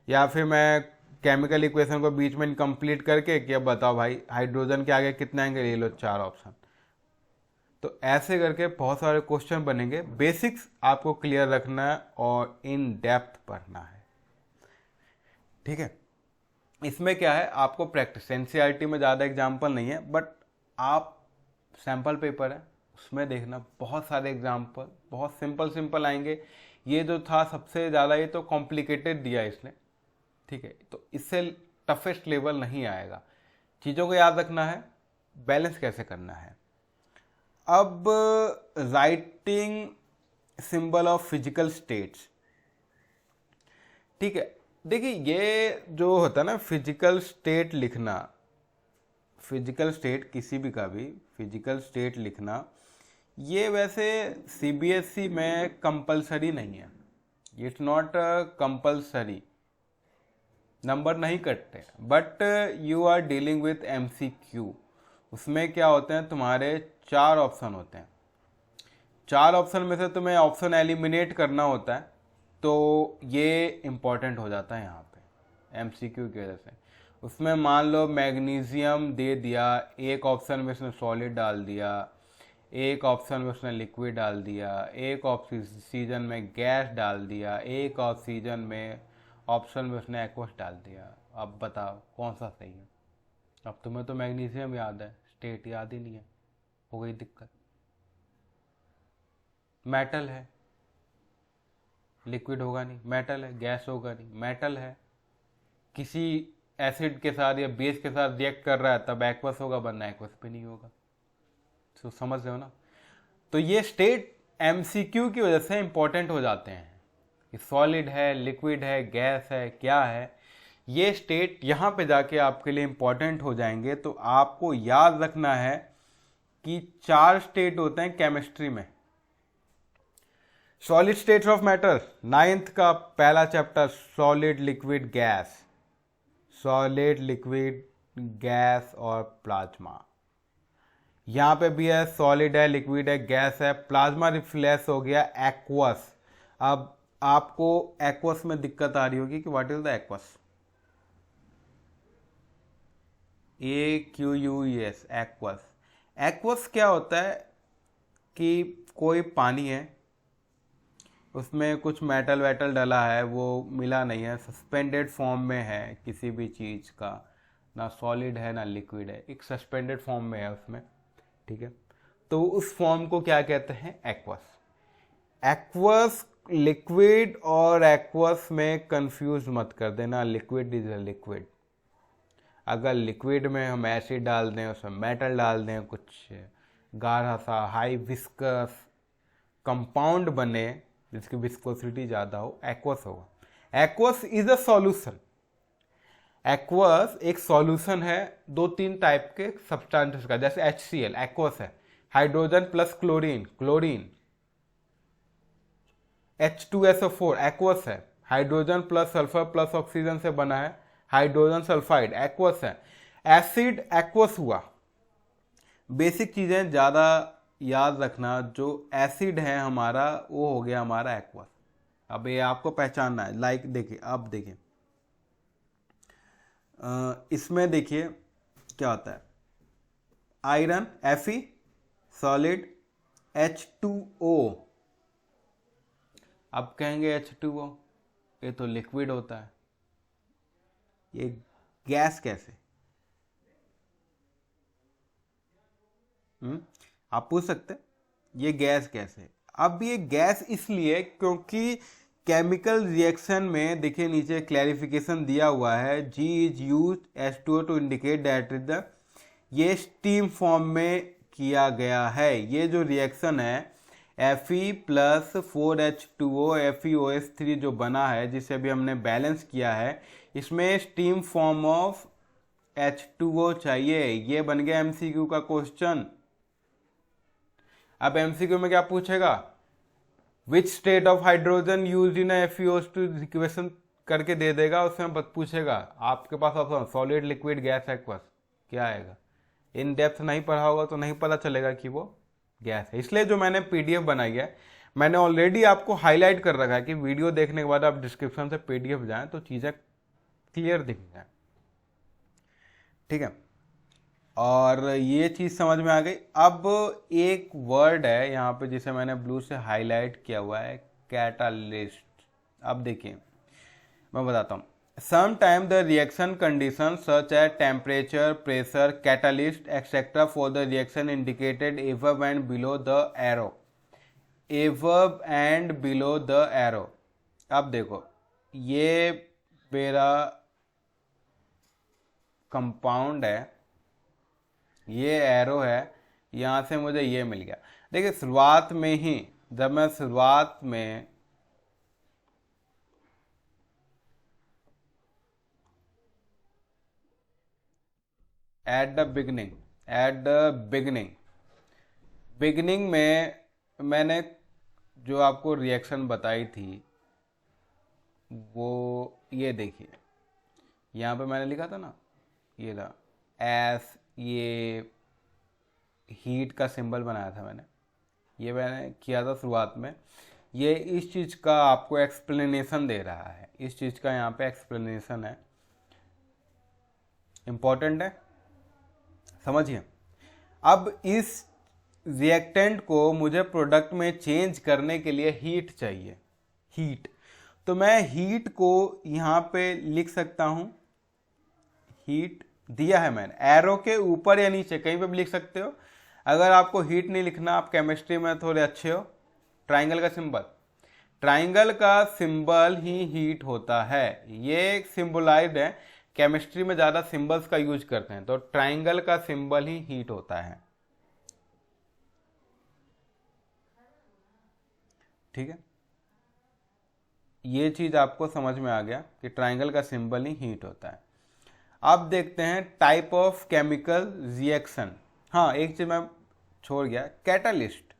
या फिर मैं केमिकल इक्वेशन को बीच में इनकम्प्लीट करके कि अब बताओ भाई हाइड्रोजन के आगे कितने आएंगे, ले लो 4 ऑप्शन। तो ऐसे करके बहुत सारे क्वेश्चन बनेंगे। बेसिक्स आपको क्लियर रखना है और इन डेप्थ पढ़ना है, ठीक है। इसमें क्या है, आपको प्रैक्टिस, NCERT में ज़्यादा एग्जाम्पल नहीं है, बट आप सैम्पल पेपर है उसमें देखना, बहुत सारे एग्जाम्पल बहुत सिंपल सिंपल आएंगे। ये जो था सबसे ज़्यादा, ये तो कॉम्प्लिकेटेड दिया इसने, ठीक है, तो इससे टफेस्ट लेवल नहीं आएगा। चीज़ों को याद रखना है, बैलेंस कैसे करना है। अब writing symbol of physical states, ठीक है। देखिए ये जो होता है ना फिजिकल स्टेट लिखना, फिजिकल स्टेट किसी भी का भी फिजिकल स्टेट लिखना, ये वैसे CBSE में कंपलसरी नहीं है, इट्स नॉट कंपलसरी, नंबर नहीं कटते, but you are dealing with MCQ। उसमें क्या होते हैं, तुम्हारे 4 ऑप्शन होते हैं, 4 ऑप्शन में से तुम्हें ऑप्शन एलिमिनेट करना होता है, तो ये इम्पॉर्टेंट हो जाता है यहाँ पे MCQ की वजह से। उसमें मान लो मैग्नीशियम दे दिया, एक ऑप्शन में उसने सॉलिड डाल दिया, एक ऑप्शन में उसने लिक्विड डाल दिया, एक ऑक्सीजन में गैस डाल दिया, एक ऑक्सीजन में ऑप्शन में उसने एक्वस डाल दिया। अब बताओ कौन सा सही है। अब तुम्हें तो मैग्नीशियम याद है, स्टेट याद ही नहीं है, हो गई दिक्कत। मेटल है, लिक्विड होगा नहीं। मेटल है, गैस होगा नहीं, मेटल है। किसी एसिड के साथ या बेस के साथ रिएक्ट कर रहा है तब एक्वस होगा, वरना एक्वस पे नहीं होगा। तो समझ रहे हो ना। तो ये स्टेट एमसीक्यू की वजह से इंपॉर्टेंट हो जाते हैं कि सॉलिड है, लिक्विड है, गैस है, क्या है। ये स्टेट यहाँ पे जाके आपके लिए इंपॉर्टेंट हो जाएंगे। तो आपको याद रखना है कि 4 स्टेट होते हैं केमिस्ट्री में। Solid states of matter, 9th का पहला chapter, solid, liquid, gas. Solid, liquid, gas और प्लाज्मा। यहां पे भी है, सॉलिड है, लिक्विड है, गैस है। प्लाज्मा रिफ्लेक्स हो गया एक्वस। अब आपको एक्वस में दिक्कत आ रही होगी कि what is the aqueous. AQUES, aqueous. Aqueous क्या होता है कि कोई पानी है, उसमें कुछ मेटल वेटल डला है, वो मिला नहीं है, सस्पेंडेड फॉर्म में है किसी भी चीज़ का, ना सॉलिड है ना लिक्विड है, एक सस्पेंडेड फॉर्म में है उसमें, ठीक है। तो उस फॉर्म को क्या कहते हैं, एक्वस। एक्वस लिक्विड और एक्वस में कंफ्यूज मत कर देना, लिक्विड इज अ लिक्विड। अगर लिक्विड में हम एसिड डाल दें, उसमें मेटल डाल दें, कुछ गाढ़ा सा हाई विस्कस कंपाउंड बने जिसकी विस्कोसिटी ज़्यादा हो, एक्वस होगा। Aqueous is a solution. Aqueous एक सॉल्यूशन है 2-3 टाइप के सब्सटेंसेस का, जैसे HCl एक्वस है, hydrogen plus chlorine, chlorine. H2SO4 aqueous है, hydrogen plus sulphur plus oxygen से बना है, हाइड्रोजन सल्फाइड एक्वस है। एसिड एक्वस हुआ। बेसिक चीजें ज्यादा याद रखना, जो एसिड है हमारा वो हो गया हमारा एक्वस। अब ये आपको पहचानना है। लाइक देखिए, अब देखिए इसमें देखिए क्या होता है, आयरन Fe, सॉलिड H2O। अब कहेंगे H2O ये तो लिक्विड होता है, ये गैस कैसे? आप पूछ सकते हैं ये गैस कैसे। अब ये गैस इसलिए क्योंकि केमिकल रिएक्शन में देखिए नीचे क्लैरिफिकेशन दिया हुआ है, G is use H2O to indicate that is the, ये स्टीम फॉर्म में किया गया है। ये जो रिएक्शन है Fe प्लस 4H2O FeOH3 जो बना है, जिसे अभी हमने बैलेंस किया है, इसमें स्टीम फॉर्म ऑफ H2O चाहिए। ये बन गया MCQ का क्वेश्चन। अब MCQ में क्या पूछेगा, which state of hydrogen used in FeOH2 equation करके दे देगा, उसमें पूछेगा आपके पास option solid, liquid, gas, aqueous, क्या आएगा। इन डेप्थ नहीं पढ़ा होगा तो नहीं पता चलेगा कि वो गैस है। इसलिए जो मैंने PDF बनाई है, मैंने ऑलरेडी आपको हाईलाइट कर रखा है कि वीडियो देखने के बाद आप डिस्क्रिप्शन से PDF जाएं तो चीज़ें क्लियर दिख जाए, ठीक है। और ये चीज़ समझ में आ गई। अब एक वर्ड है यहाँ पे जिसे मैंने ब्लू से हाईलाइट किया हुआ है, कैटालिस्ट। अब देखिए मैं बताता हूँ। Sometimes the reaction conditions such as temperature, pressure, catalyst, etc. for the reaction indicated above and below the arrow. Above and below the arrow. अब देखो ये मेरा कंपाउंड है, ये एरो है, यहाँ से मुझे ये मिल गया। देखिए शुरुआत में ही जब मैं शुरुआत में एट द बिगिनिंग में मैंने जो आपको रिएक्शन बताई थी वो ये देखिए, यहाँ पे मैंने लिखा था ना, ये था एस, ये हीट का सिंबल बनाया था मैंने, ये मैंने किया था शुरुआत में। ये इस चीज़ का आपको एक्सप्लेनेशन दे रहा है, इस चीज़ का यहाँ पे एक्सप्लेनेशन है, इम्पॉर्टेंट है, समझिए। अब इस रिएक्टेंट को मुझे प्रोडक्ट में चेंज करने के लिए हीट चाहिए, हीट। तो मैं हीट को यहाँ पे लिख सकता हूँ, हीट दिया है मैंने, एरो के ऊपर या नीचे कहीं पे भी लिख सकते हो। अगर आपको हीट नहीं लिखना, आप केमिस्ट्री में थोड़े अच्छे हो, ट्राइंगल का सिंबल, ट्राइंगल का सिंबल ही हीट होता है। ये एक सिंबलाइज्ड है, केमिस्ट्री में ज़्यादा सिंबल्स का यूज करते हैं, तो ट्राइंगल का सिंबल ही हीट होता है। ठीक है, ये चीज़ आपको समझ में आ गया कि ट्राइंगल का सिंबल ही हीट होता है। अब देखते हैं टाइप ऑफ केमिकल रिएक्शन। हाँ, एक चीज़ मैं छोड़ गया, कैटालिस्ट।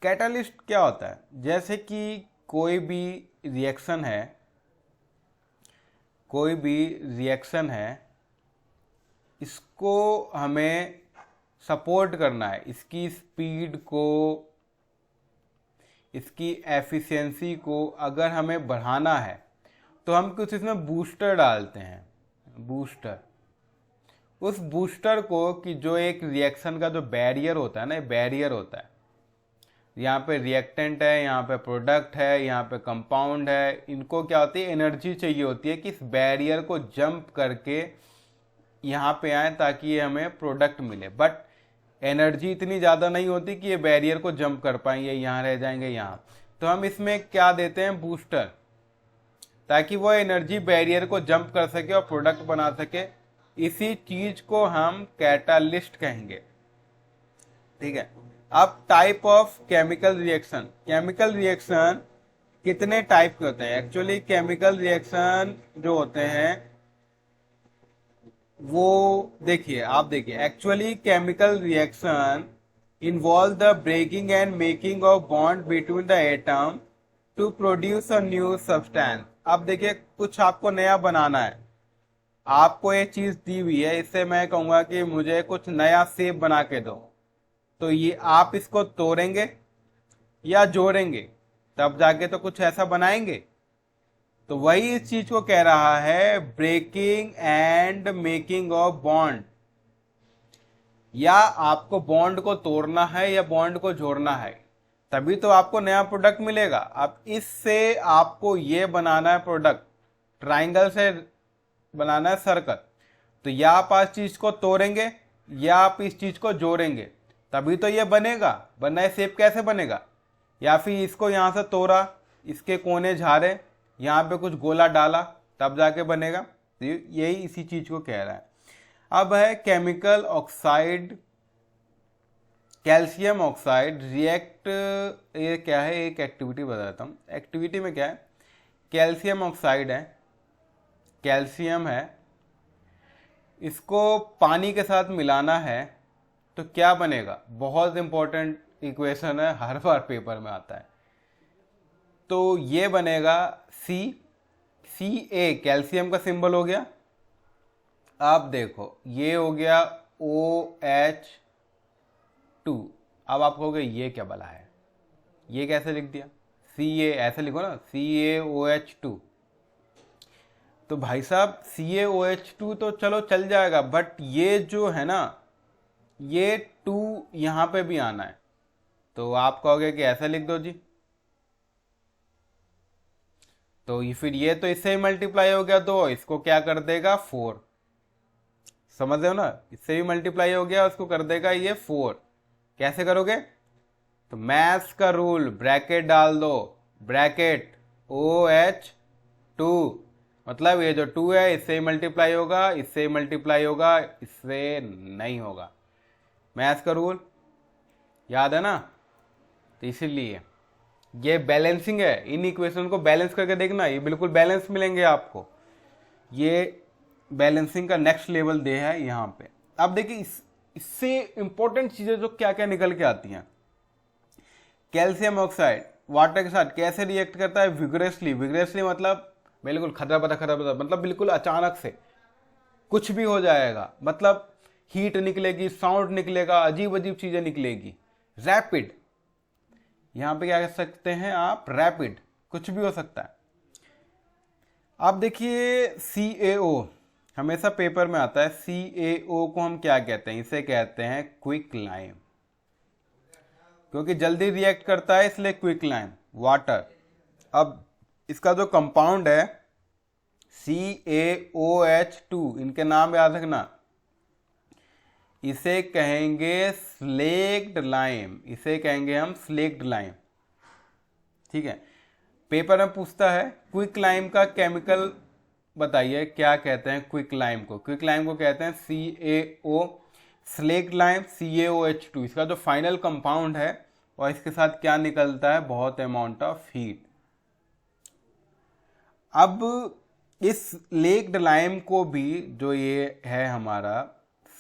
कैटालिस्ट क्या होता है? जैसे कि कोई भी रिएक्शन है, इसको हमें सपोर्ट करना है, इसकी स्पीड को, इसकी एफिशिएंसी को अगर हमें बढ़ाना है तो हम कुछ इसमें बूस्टर डालते हैं। बूस्टर, उस बूस्टर को, कि जो एक रिएक्शन का जो बैरियर होता है ना, बैरियर होता है, यहाँ पे रिएक्टेंट है, यहाँ पे प्रोडक्ट है, यहाँ पे कंपाउंड है, इनको क्या होती है, एनर्जी चाहिए होती है कि इस बैरियर को जंप करके यहाँ पे आए ताकि ये हमें प्रोडक्ट मिले। बट एनर्जी इतनी ज़्यादा नहीं होती कि ये बैरियर को जंप कर पाएंगे, यहाँ रह जाएंगे यहाँ। तो हम इसमें क्या देते हैं, बूस्टर, ताकि वो एनर्जी बैरियर को जंप कर सके और प्रोडक्ट बना सके। इसी चीज को हम कैटालिस्ट कहेंगे। ठीक है, अब type of chemical reaction. Chemical reaction कितने टाइप के होते हैं? एक्चुअली केमिकल रिएक्शन जो होते हैं वो देखिए, आप देखिए, actually chemical reaction involve the breaking and making of bond between the atom to produce a new substance. अब देखिए, कुछ आपको नया बनाना है, आपको एक चीज दी हुई है, इससे मैं कहूंगा कि मुझे कुछ नया शेप बना के दो, तो ये आप इसको तोड़ेंगे या जोड़ेंगे, तब जाके तो कुछ ऐसा बनाएंगे। तो वही इस चीज को कह रहा है, breaking and making of bond. या आपको बॉन्ड को तोड़ना है या बॉन्ड को जोड़ना है, तभी तो आपको नया प्रोडक्ट मिलेगा। अब इससे आपको ये बनाना है प्रोडक्ट, ट्राइंगल से बनाना है सर्कल, तो या आप इस चीज को तोड़ेंगे या आप इस चीज को जोड़ेंगे, तभी तो ये बनेगा। वरना ये शेप कैसे बनेगा? या फिर इसको यहाँ से तोड़ा, इसके कोने झाड़े, यहाँ पे कुछ गोला डाला, तब जाके बनेगा। तो यही इसी चीज को कह रहा है। अब है chemical oxide, calcium oxide react. ये क्या है, एक एक्टिविटी बताता हूँ। एक्टिविटी में क्या है, कैल्शियम ऑक्साइड है, कैल्शियम है, इसको पानी के साथ मिलाना है तो क्या बनेगा? बहुत इंपॉर्टेंट इक्वेशन है, हर बार पेपर में आता है। तो ये बनेगा Ca, कैल्शियम का सिंबल हो गया। आप देखो, ये हो गया OH2। अब आप कहोगे ये क्या बला है, ये कैसे लिख दिया? Ca ऐसे लिखो ना, CaOH2। तो भाई साहब CaOH2 तो चलो चल जाएगा, बट ये जो है ना, ये 2 यहां पे भी आना है, तो आप कहोगे कि ऐसा लिख दो जी। तो फिर ये तो इससे ही मल्टीप्लाई हो गया 2, इसको क्या कर देगा 4। समझ रहे हो ना, इससे भी मल्टीप्लाई हो गया, उसको कर देगा ये 4। कैसे करोगे? तो मैथ्स का रूल, ब्रैकेट डाल दो, ब्रैकेट OH2, मतलब ये जो 2 है इससे ही मल्टीप्लाई होगा, इससे ही मल्टीप्लाई होगा, इससे नहीं होगा। मैथ्स का रूल याद है ना? तो इसीलिए ये बैलेंसिंग है, इन इक्वेशन को बैलेंस करके देखना, ये बिल्कुल बैलेंस मिलेंगे आपको। ये बैलेंसिंग का नेक्स्ट लेवल दे है यहाँ पे। अब देखिए, इससे इंपॉर्टेंट चीजें जो क्या क्या निकल के आती हैं। कैल्शियम ऑक्साइड वाटर के साथ कैसे रिएक्ट करता है? विग्रेसली। विग्रेसली मतलब बिल्कुल खतरा पता, मतलब बिल्कुल अचानक से कुछ भी हो जाएगा, मतलब हीट निकलेगी, साउंड निकलेगा, अजीब अजीब चीजें निकलेगी। रैपिड, यहां पे क्या कह सकते हैं आप, रैपिड, कुछ भी हो सकता है। अब देखिए CaO, हमेशा पेपर में आता है। CaO को हम क्या कहते हैं? इसे कहते हैं क्विक लाइम, क्योंकि जल्दी रिएक्ट करता है इसलिए क्विक लाइम। वाटर, अब इसका जो कंपाउंड है CaOH2, इनके नाम याद रखना, इसे कहेंगे स्लेक्ड लाइम, इसे कहेंगे हम स्लेक्ड लाइम। ठीक है, पेपर में पूछता है क्विक लाइम का केमिकल बताइए, क्या कहते हैं क्विक लाइम को? क्विक लाइम को कहते हैं CaO, स्लेक्ट लाइम CaOH2। इसका जो फाइनल कंपाउंड है और इसके साथ क्या निकलता है, बहुत अमाउंट ऑफ हीट। अब इस स्लेक्ड लाइम को भी, जो ये है हमारा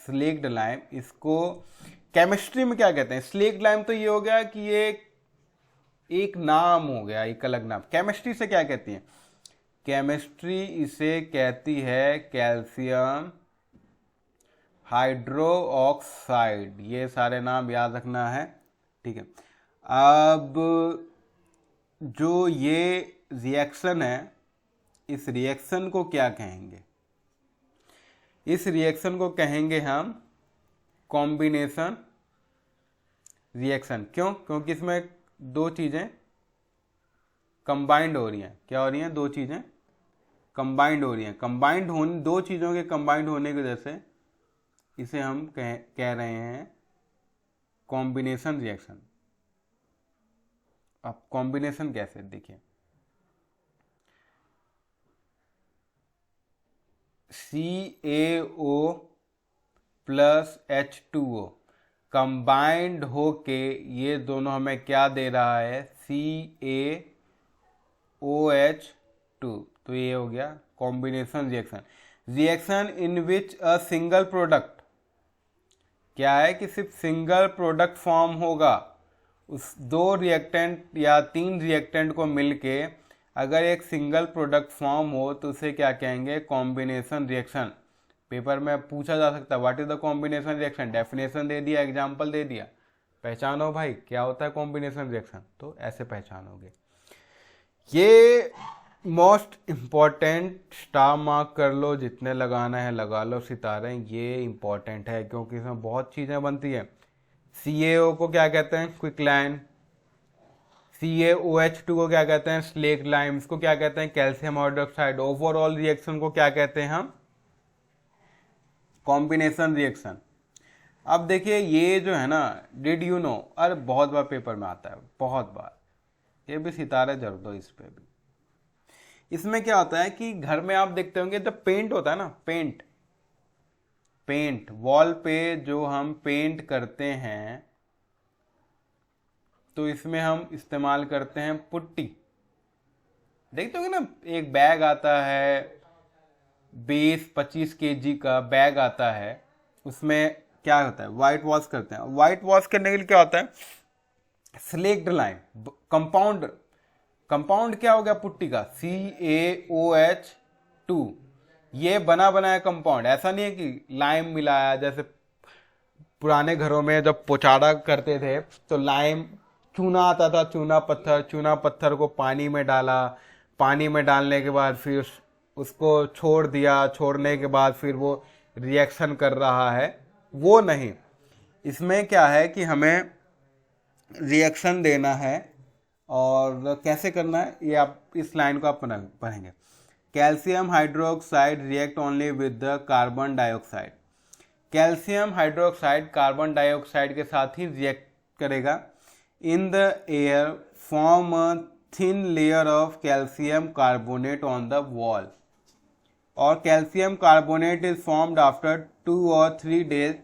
स्लेक्ड लाइम, इसको केमिस्ट्री में क्या कहते हैं? स्लेक्ड लाइम तो ये हो गया कि ये एक नाम हो गया, एक अलग नाम। केमिस्ट्री से क्या कहती है? केमिस्ट्री इसे कहती है कैल्शियम हाइड्रो ऑक्साइड। ये सारे नाम याद रखना है, ठीक है। अब जो ये रिएक्शन है, इस रिएक्शन को क्या कहेंगे? इस रिएक्शन को कहेंगे हम कॉम्बिनेशन रिएक्शन। क्यों? क्योंकि इसमें दो चीज़ें कंबाइंड हो रही हैं। क्या हो रही हैं? दो चीज़ें कंबाइंड हो रही हैं। कंबाइंड होने, दो चीज़ों के कंबाइंड होने की वजह से इसे हम कह रहे हैं कॉम्बिनेशन रिएक्शन। अब कॉम्बिनेशन कैसे, देखिए, CaO प्लस H2O कंबाइंड होके ये दोनों हमें क्या दे रहा है? CaOH2। तो ये हो गया combination reaction. Reaction in which a single product, क्या है कि सिर्फ सिंगल प्रोडक्ट फॉर्म होगा। उस दो रिएक्टेंट या तीन रिएक्टेंट को मिलके अगर एक सिंगल प्रोडक्ट फॉर्म हो तो उसे क्या कहेंगे? Combination reaction. पेपर में पूछा जा सकता है what is the combination reaction, definition दे दिया, एग्जांपल दे दिया, पहचानो भाई क्या होता है कॉम्बिनेशन रिएक्शन। तो ऐसे पहचानोगे। ये मोस्ट इम्पॉर्टेंट, स्टार मार्क कर लो, जितने लगाना है लगा लो सितारे। ये इम्पॉर्टेंट है क्योंकि इसमें बहुत चीज़ें बनती है। CaO को क्या कहते हैं? Quick lime. CaOH2 को क्या कहते हैं? Slaked lime. इसको क्या कहते हैं? Calcium hydroxide. ओवरऑल रिएक्शन को क्या कहते हैं हम? Combination reaction. अब देखिए ये जो है ना, डिड यू नो, अरे बहुत बार पेपर में आता है, बहुत बार। ये भी सितारे जड़ दो इस पे भी। इसमें क्या होता है कि घर में आप देखते होंगे जब पेंट होता है ना, पेंट वॉल पे जो हम पेंट करते हैं तो इसमें हम इस्तेमाल करते हैं पुट्टी। देखते होंगे ना, एक बैग आता है 20-25 kg का बैग आता है, उसमें क्या होता है? वाइट वॉश करते हैं। वाइट वॉश करने के लिए क्या होता है? स्लेक्ड लाइम कंपाउंड क्या हो गया पुट्टी का? CaOH2। ये बना बनाया कंपाउंड, ऐसा नहीं है कि लाइम मिलाया। जैसे पुराने घरों में जब पोचाड़ा करते थे तो लाइम, चूना आता था, चूना पत्थर को पानी में डाला, पानी में डालने के बाद फिर उसको छोड़ दिया, छोड़ने के बाद फिर वो रिएक्शन कर रहा है, वो नहीं। इसमें क्या है कि हमें रिएक्शन देना है और कैसे करना है ये आप इस लाइन को आप पढ़ेंगे। Calcium hydroxide react only with the carbon dioxide. Calcium hydroxide carbon dioxide के साथ ही रिएक्ट करेगा। In the air form a thin layer of calcium carbonate on the wall, और calcium carbonate is formed after 2 or 3 days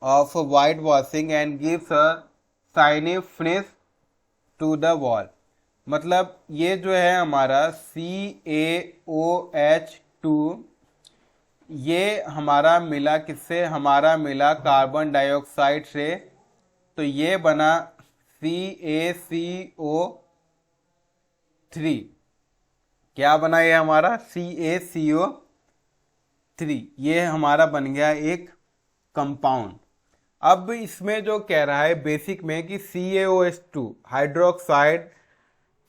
of white washing and gives a shiny finish to the wall। मतलब ये जो है हमारा CaOH2, ये हमारा मिला किससे? हमारा मिला कार्बन डाइऑक्साइड से। तो ये बना CaCO3। क्या बना ये हमारा? CaCO3। ये हमारा बन गया एक कंपाउंड। अब इसमें जो कह रहा है बेसिक में कि CaOH2 हाइड्रोक्साइड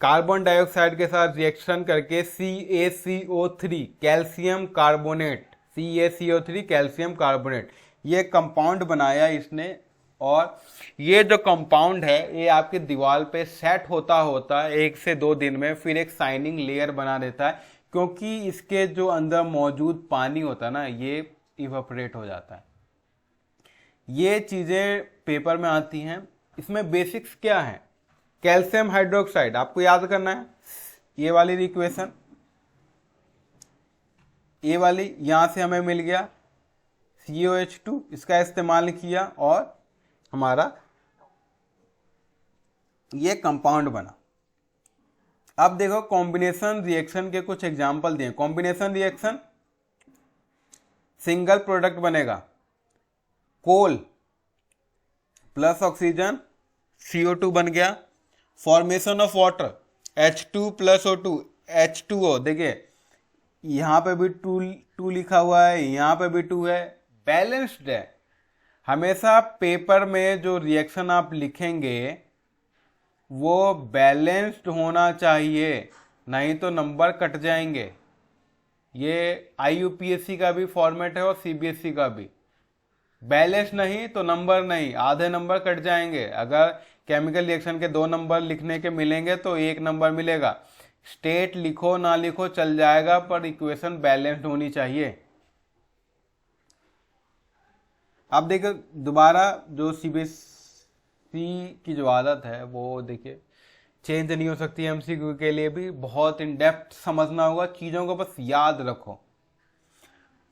कार्बन डाइऑक्साइड के साथ रिएक्शन करके CaCO3 calcium carbonate, CaCO3 calcium carbonate, ये कंपाउंड बनाया इसने। और ये जो कंपाउंड है ये आपके दीवार पे सेट होता होता 1 से 2 दिन में फिर एक शाइनिंग लेयर बना देता है, क्योंकि इसके जो अंदर मौजूद पानी होता है ना, ये इवेपोरेट हो जाता है। ये चीज़ें पेपर में आती हैं। इसमें बेसिक्स क्या है? कैल्शियम हाइड्रोक्साइड आपको याद करना है ये वाली इक्वेशन, ये वाली यहां से हमें मिल गया COH2, इसका इस्तेमाल किया और हमारा ये कंपाउंड बना। अब देखो कॉम्बिनेशन रिएक्शन के कुछ एग्जाम्पल दिए। कॉम्बिनेशन रिएक्शन, सिंगल प्रोडक्ट बनेगा, कोल प्लस ऑक्सीजन CO2 बन गया। Formation of water H2 plus O2 H2O। देखिए यहां पे भी टू लिखा हुआ है, यहां पे भी 2 है, बैलेंस्ड है। हमेशा पेपर में जो रिएक्शन आप लिखेंगे वो बैलेंस्ड होना चाहिए, नहीं तो नंबर कट जाएंगे। ये IUPAC का भी फॉर्मेट है और CBSE का भी। बैलेंस नहीं तो नंबर नहीं, आधे नंबर कट जाएंगे। अगर केमिकल रिएक्शन के 2 नंबर लिखने के मिलेंगे तो 1 नंबर मिलेगा। स्टेट लिखो ना लिखो चल जाएगा, पर इक्वेशन बैलेंस्ड होनी चाहिए। अब देखो दोबारा जो CBSE की जो आदत है वो देखिए चेंज नहीं हो सकती। MCQ के लिए भी बहुत इन डेप्थ समझना होगा, चीज़ों को बस याद रखो।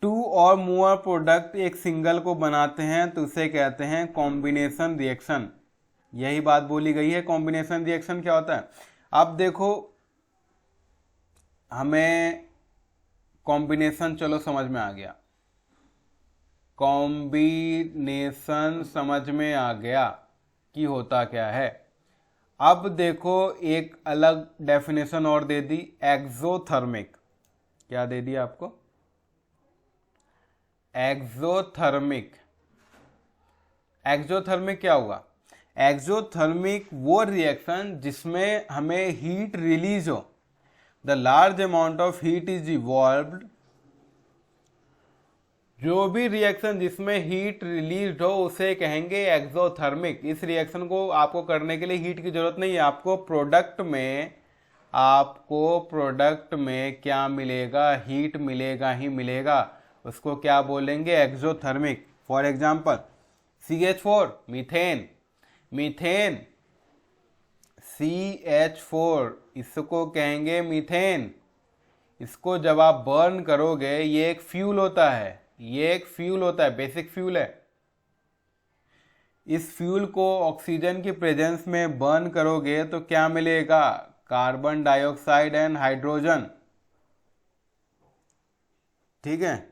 2 और मोर प्रोडक्ट एक सिंगल को बनाते हैं तो उसे कहते हैं कॉम्बिनेशन रिएक्शन। यही बात बोली गई है। कॉम्बिनेशन रिएक्शन क्या होता है? अब देखो हमें कॉम्बिनेशन चलो समझ में आ गया, कॉम्बिनेशन समझ में आ गया कि होता क्या है। अब देखो एक अलग डेफिनेशन और दे दी, एक्सोथर्मिक। क्या दे दिया आपको? एक्सोथर्मिक। एक्सोथर्मिक क्या हुआ? एक्सोथर्मिक वो रिएक्शन जिसमें हमें हीट रिलीज हो, the large amount of heat is evolved. जो भी रिएक्शन जिसमें हीट रिलीज हो उसे कहेंगे एक्सोथर्मिक। इस रिएक्शन को आपको करने के लिए हीट की जरूरत नहीं है। आपको प्रोडक्ट में क्या मिलेगा? हीट मिलेगा ही मिलेगा। उसको क्या बोलेंगे? Exothermic. For example CH4 methane, methane CH4 इसको कहेंगे मीथेन। इसको जब आप बर्न करोगे, ये एक फ्यूल होता है, ये एक फ्यूल होता है, बेसिक फ्यूल है। इस फ्यूल को ऑक्सीजन की प्रेजेंस में बर्न करोगे तो क्या मिलेगा? Carbon dioxide and hydrogen. ठीक है,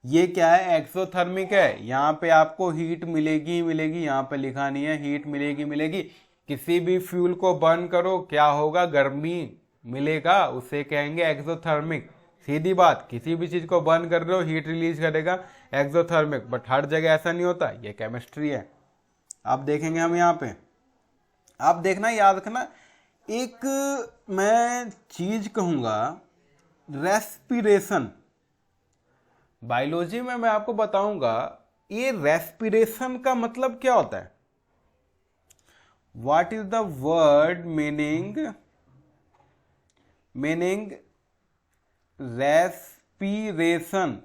ये क्या है? एक्सोथर्मिक है। यहां पे आपको हीट मिलेगी ही मिलेगी, यहां पे लिखा नहीं है, हीट मिलेगी मिलेगी। किसी भी फ्यूल को बर्न करो क्या होगा? गर्मी मिलेगा, उसे कहेंगे एक्सोथर्मिक। सीधी बात, किसी भी चीज को बर्न कर रहे हो हीट रिलीज करेगा, एक्सोथर्मिक। बट हर जगह ऐसा नहीं होता, ये केमिस्ट्री है। अब देखेंगे हम यहाँ पे, आप देखना याद रखना, एक मैं चीज कहूंगा, रेस्पिरेशन। बायोलॉजी में मैं आपको बताऊंगा ये रेस्पिरेशन का मतलब क्या होता है। What is the word meaning respiration?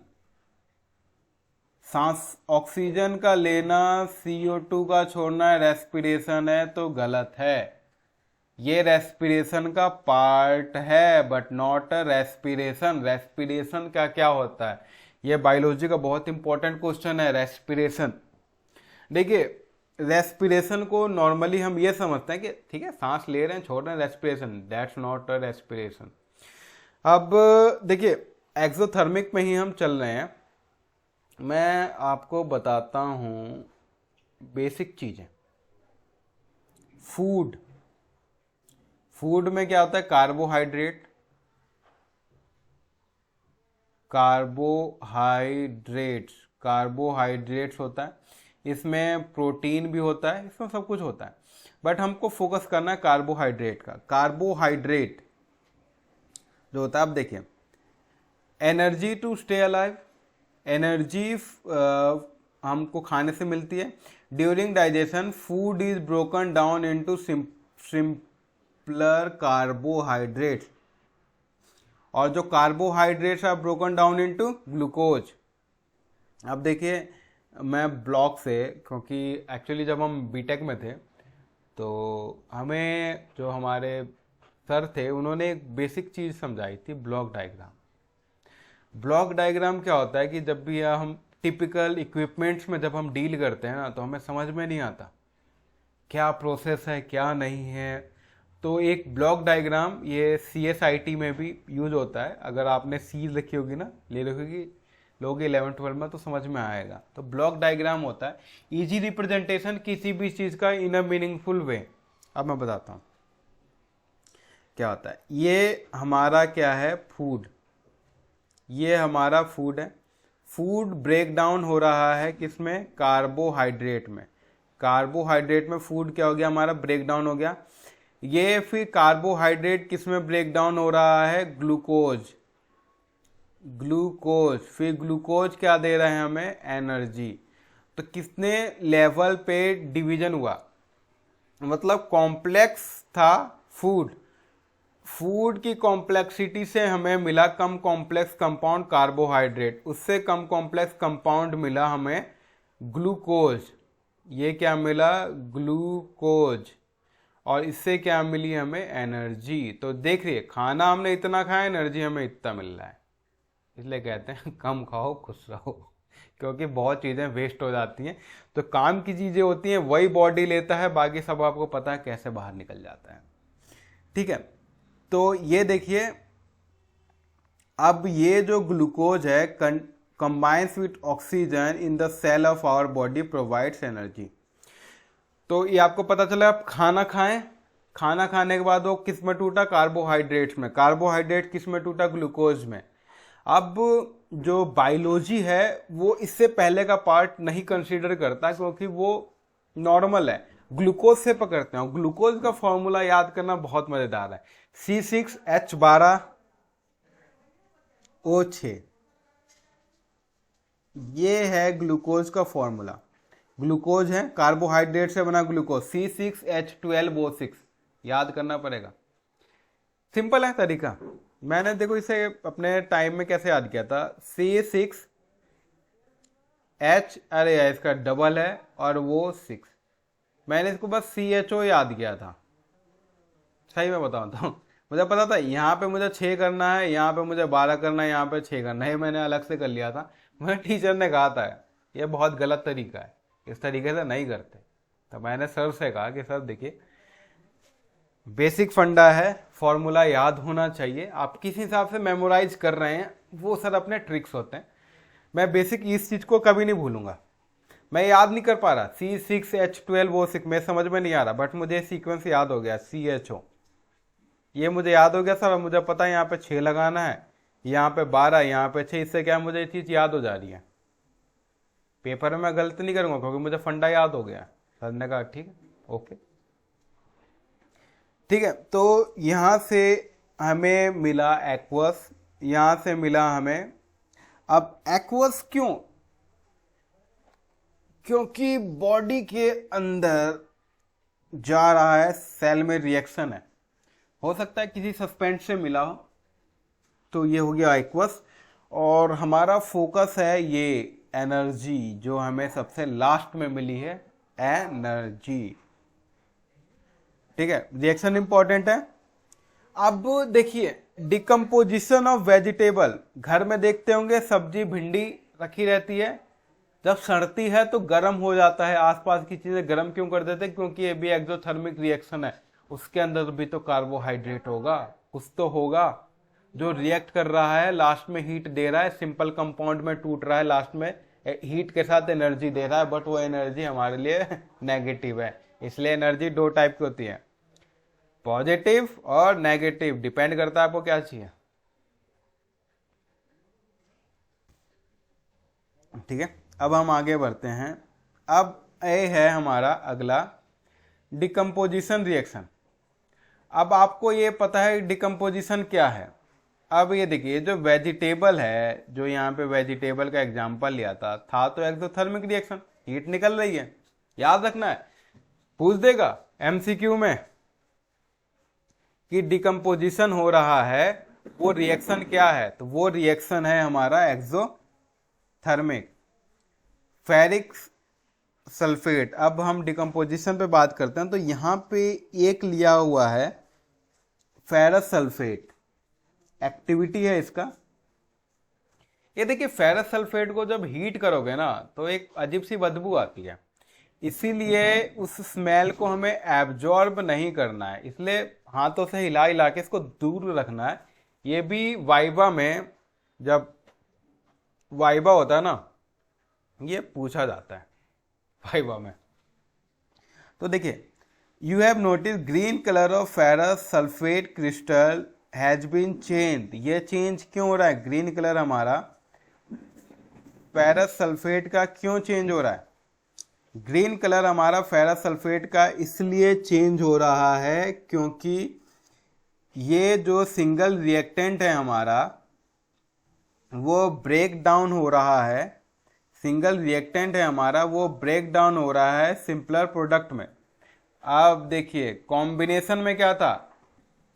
सांस, ऑक्सीजन का लेना, CO2 का छोड़ना है, रेस्पिरेशन है तो गलत है। ये रेस्पिरेशन का पार्ट है but not a respiration. Respiration का क्या होता है? ये बायोलॉजी का बहुत इंपॉर्टेंट क्वेश्चन है, रेस्पिरेशन। देखिए रेस्पिरेशन को नॉर्मली हम ये समझते हैं कि ठीक है सांस ले रहे हैं छोड़ रहे हैं, respiration. That's not a respiration. अब देखिए एक्सोथर्मिक में ही हम चल रहे हैं। मैं आपको बताता हूं बेसिक चीजें। फूड, फूड में क्या होता है? कार्बोहाइड्रेट, कार्बोहाइड्रेट्स होता है। इसमें प्रोटीन भी होता है, इसमें सब कुछ होता है, बट हमको फोकस करना है कार्बोहाइड्रेट का। कार्बोहाइड्रेट जो होता है, अब देखिए, energy to stay alive, energy हमको खाने से मिलती है। During digestion food is broken down into simpler carbohydrates, और जो carbohydrates are broken down into glucose. अब देखिए मैं ब्लॉक से, क्योंकि एक्चुअली जब हम बीटेक में थे तो हमें जो हमारे सर थे, उन्होंने एक बेसिक चीज़ समझाई थी, ब्लॉक डायग्राम। ब्लॉक डायग्राम क्या होता है कि जब भी हम टिपिकल इक्विपमेंट्स में जब हम डील करते हैं ना, तो हमें समझ में नहीं आता क्या प्रोसेस है क्या नहीं है। तो एक ब्लॉक डायग्राम ये CSIT में भी यूज होता है। अगर आपने सीज लिखी होगी ना, ले रखोगी लोग 11th-12 में, तो समझ में आएगा। तो ब्लॉक डायग्राम होता है इजी रिप्रेजेंटेशन किसी भी चीज़ का इन अ मीनिंगफुल वे। अब मैं बताता हूँ क्या होता है। ये हमारा क्या है, फूड। ये हमारा फूड है। फूड ब्रेक डाउन हो रहा है किसमें, कार्बोहाइड्रेट में। कार्बोहाइड्रेट में फूड क्या हो गया हमारा, ब्रेक डाउन हो गया। ये फिर कार्बोहाइड्रेट किस में ब्रेक डाउन हो रहा है, ग्लूकोज। ग्लूकोज, फिर ग्लूकोज क्या दे रहे हैं हमें, एनर्जी। तो कितने लेवल पे डिवीजन हुआ, मतलब कॉम्प्लेक्स था फूड। फूड की कॉम्प्लेक्सिटी से हमें मिला कम कॉम्प्लेक्स कंपाउंड कार्बोहाइड्रेट, उससे कम कॉम्प्लेक्स कंपाउंड मिला हमें ग्लूकोज। ये क्या मिला, ग्लूकोज। और इससे क्या मिली हमें, एनर्जी। तो देख रही है, खाना हमने इतना खाया, एनर्जी हमें इतना मिल रहा है। इसलिए कहते हैं कम खाओ खुश रहो, क्योंकि बहुत चीज़ें वेस्ट हो जाती हैं। तो काम की चीज़ें होती हैं वही बॉडी लेता है, बाकी सब आपको पता है कैसे बाहर निकल जाता है। ठीक है, तो ये देखिए, अब ये जो ग्लूकोज है combines with oxygen in the cell of our body provides energy. तो ये आपको पता चला, आप खाना खाएं, खाना खाने के बाद वो किस में टूटा, कार्बोहाइड्रेट्स में। कार्बोहाइड्रेट किस में टूटा, ग्लूकोज में। अब जो बायोलॉजी है वो इससे पहले का पार्ट नहीं कंसीडर करता, क्योंकि वो नॉर्मल है, ग्लूकोज से पकड़ते हैं। ग्लूकोज का फॉर्मूला याद करना बहुत मजेदार है, C6H12O6। ये है ग्लूकोज का फॉर्मूला। ग्लूकोज है, कार्बोहाइड्रेट से बना ग्लूकोज, C6H12O6 याद करना पड़ेगा। सिंपल है तरीका। मैंने देखो इसे अपने टाइम में कैसे याद किया था, C6H, अरे यार इसका डबल है और वो 6, मैंने इसको बस CHO याद किया था। सही में बताऊँ तो मुझे पता था यहाँ पे मुझे 6 करना है, यहाँ पे मुझे 12 करना है, यहाँ पे 6 करना है, मैंने अलग से कर लिया था। मुझे टीचर ने कहा था ये बहुत गलत तरीका है, इस तरीके से नहीं करते। तो मैंने सर से कहा कि सर देखिए, बेसिक फंडा है, फॉर्मूला याद होना चाहिए। आप किस हिसाब से मेमोराइज कर रहे हैं वो सर अपने ट्रिक्स होते हैं। मैं बेसिक इस चीज़ को कभी नहीं भूलूंगा। मैं याद नहीं कर पा रहा, C6H12O6 में समझ में नहीं आ रहा, बट मुझे सीक्वेंस याद हो गया, CHO ये मुझे याद हो गया सर। मुझे पता है यहाँ पे 6 लगाना है, यहाँ पे 12, यहाँ पे 6। इससे क्या मुझे ये चीज़ याद हो जा रही है। पेपर में मैं गलत नहीं करूँगा क्योंकि मुझे फंडा याद हो गया। सर ने कहा ठीक है, ओके ठीक है। तो यहाँ से हमें मिला एक्वस, यहाँ से मिला हमें। अब एक्वस क्यों, क्योंकि बॉडी के अंदर जा रहा है, सेल में रिएक्शन है, हो सकता है किसी सस्पेंड से मिला हो, तो ये हो गया एक्वस। और हमारा फोकस है ये एनर्जी, जो हमें सबसे लास्ट में मिली है, एनर्जी। ठीक है, रिएक्शन इंपॉर्टेंट है। अब देखिए, डिकम्पोजिशन ऑफ वेजिटेबल, घर में देखते होंगे सब्जी भिंडी रखी रहती है, जब सड़ती है तो गर्म हो जाता है। आसपास की चीजें गर्म क्यों कर देते हैं, क्योंकि ये भी एक्सोथर्मिक रिएक्शन है। उसके अंदर भी तो कार्बोहाइड्रेट होगा, कुछ तो होगा जो रिएक्ट कर रहा है, लास्ट में हीट दे रहा है, सिंपल कंपाउंड में टूट रहा है, लास्ट में हीट के साथ एनर्जी दे रहा है, बट वो एनर्जी हमारे लिए नेगेटिव है। इसलिए एनर्जी 2 टाइप की होती है, पॉजिटिव और नेगेटिव, डिपेंड करता है आपको क्या चाहिए। ठीक है, अब हम आगे बढ़ते हैं। अब ये है हमारा अगला, डिकम्पोजिशन रिएक्शन। अब आपको ये पता है डिकम्पोजिशन क्या है। अब ये देखिए, जो वेजिटेबल है, जो यहाँ पे वेजिटेबल का एग्जांपल लिया था तो एक्सोथर्मिक रिएक्शन, हीट निकल रही है। याद रखना है, पूछ देगा MCQ में कि डिकम्पोजिशन हो रहा है, वो रिएक्शन क्या है, तो वो रिएक्शन है हमारा एक्सोथर्मिक। फेरिक सल्फेट, अब हम डिकम्पोजिशन पे बात करते हैं, तो यहाँ पे एक लिया हुआ है फेरस सल्फेट एक्टिविटी है इसका। ये देखिए फेरस सल्फेट को जब हीट करोगे ना तो एक अजीब सी बदबू आती है, इसीलिए उस स्मेल को हमें एब्जॉर्ब नहीं करना है, इसलिए हाथों से हिला हिला के इसको दूर रखना है। ये भी वाइवा में, जब वाइवा होता है ना, ये पूछा जाता है वाइवा में। तो देखिए, you have notice green colour of ferrous sulphate crystal has been change. ये चेंज क्यों हो रहा है? ग्रीन कलर हमारा फेरस सल्फेट का क्यों चेंज हो रहा है? ग्रीन कलर हमारा फेरस सल्फेट का इसलिए चेंज हो रहा है क्योंकि ये जो सिंगल रिएक्टेंट है हमारा वो ब्रेक डाउन हो रहा है। सिंगल रिएक्टेंट है हमारा वो ब्रेक डाउन हो रहा है सिंपलर प्रोडक्ट में। अब देखिए कॉम्बिनेशन में क्या था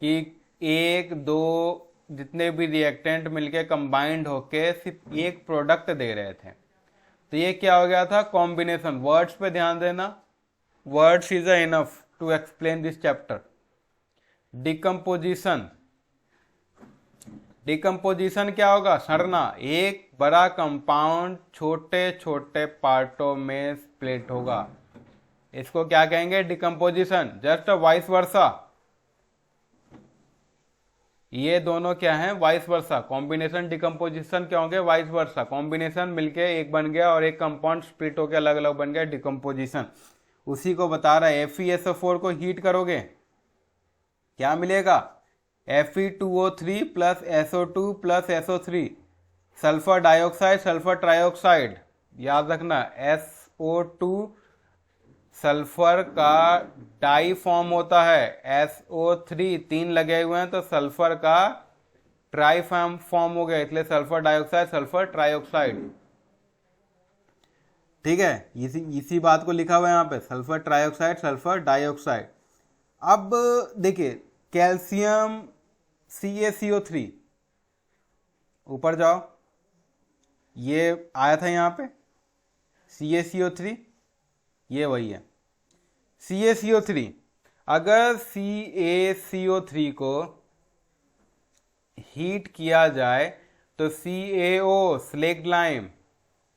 कि एक दो जितने भी रिएक्टेंट मिलके कंबाइंड होके सिर्फ एक प्रोडक्ट दे रहे थे, तो ये क्या हो गया था? कॉम्बिनेशन। वर्ड्स पे ध्यान देना, words is enough to explain this chapter. Decomposition, decomposition क्या होगा? सड़ना। एक बड़ा कंपाउंड छोटे छोटे पार्टों में स्प्लिट होगा, इसको क्या कहेंगे? डिकम्पोजिशन। जस्ट वाइस वर्सा, ये दोनों क्या है? Vice versa. कॉम्बिनेशन डिकम्पोजिशन क्या होंगे? Vice versa. कॉम्बिनेशन मिलके एक बन गया और एक कंपाउंड स्प्लिट होकर अलग अलग बन गया, डिकम्पोजिशन। उसी को बता रहा है। FeSO4 को हीट करोगे क्या मिलेगा? Fe2O3 plus SO2 plus SO3, sulphur dioxide, sulphur trioxide. याद रखना SO2 सल्फर का डाई फॉर्म होता है, SO3 तीन लगे हुए हैं तो सल्फर का ट्राई फॉर्म हो गया, इसलिए सल्फर डाइऑक्साइड, सल्फर ट्राइऑक्साइड। ठीक है, इसी बात को लिखा हुआ है यहाँ पे, सल्फर ट्राइऑक्साइड, सल्फर डाइऑक्साइड। अब देखिए कैल्शियम CaCO3, ऊपर जाओ, ये आया था यहाँ पे CaCO3, ये वही है CaCO3। अगर CaCO3 को हीट किया जाए तो CaO स्लेक्ड लाइम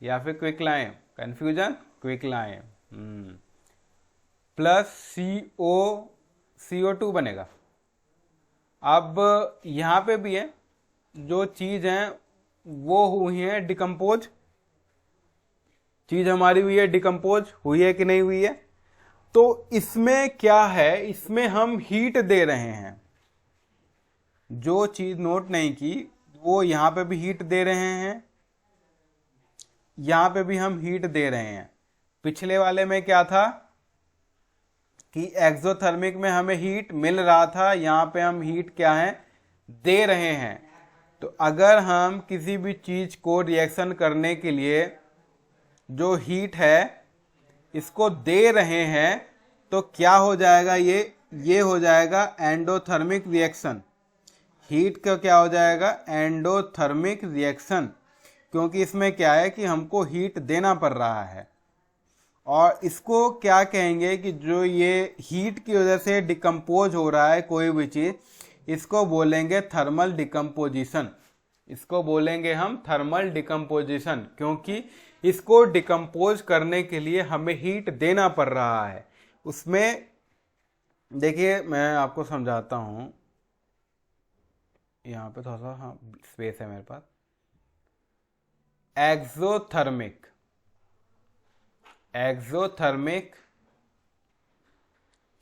या फिर quick lime, confusion, quick lime plus CO2 बनेगा। अब यहाँ पे भी है, जो चीज है वो हुई है डिकम्पोज, चीज हमारी हुई है डिकम्पोज, हुई है कि नहीं हुई है? तो इसमें क्या है? इसमें हम हीट दे रहे हैं। जो चीज नोट नहीं की वो यहां पे भी हीट दे रहे हैं, यहां पे भी हम हीट दे रहे हैं। पिछले वाले में क्या था कि एक्सोथर्मिक में हमें हीट मिल रहा था, यहां पे हम हीट क्या है? दे रहे हैं। तो अगर हम किसी भी चीज को रिएक्शन करने के लिए जो हीट है इसको दे रहे हैं तो क्या हो जाएगा? ये हो जाएगा एंडोथर्मिक रिएक्शन। हीट का क्या हो जाएगा? एंडोथर्मिक रिएक्शन, क्योंकि इसमें क्या है कि हमको हीट देना पड़ रहा है। और इसको क्या कहेंगे कि जो ये हीट की वजह से डिकम्पोज हो रहा है कोई भी चीज, इसको बोलेंगे थर्मल डिकम्पोजिशन। इसको बोलेंगे हम थर्मल डिकम्पोजिशन, क्योंकि इसको डिकम्पोज करने के लिए हमें हीट देना पड़ रहा है। उसमें देखिए मैं आपको समझाता हूं, यहां पे थोड़ा सा हाँ स्पेस है मेरे पास। Exothermic, exothermic,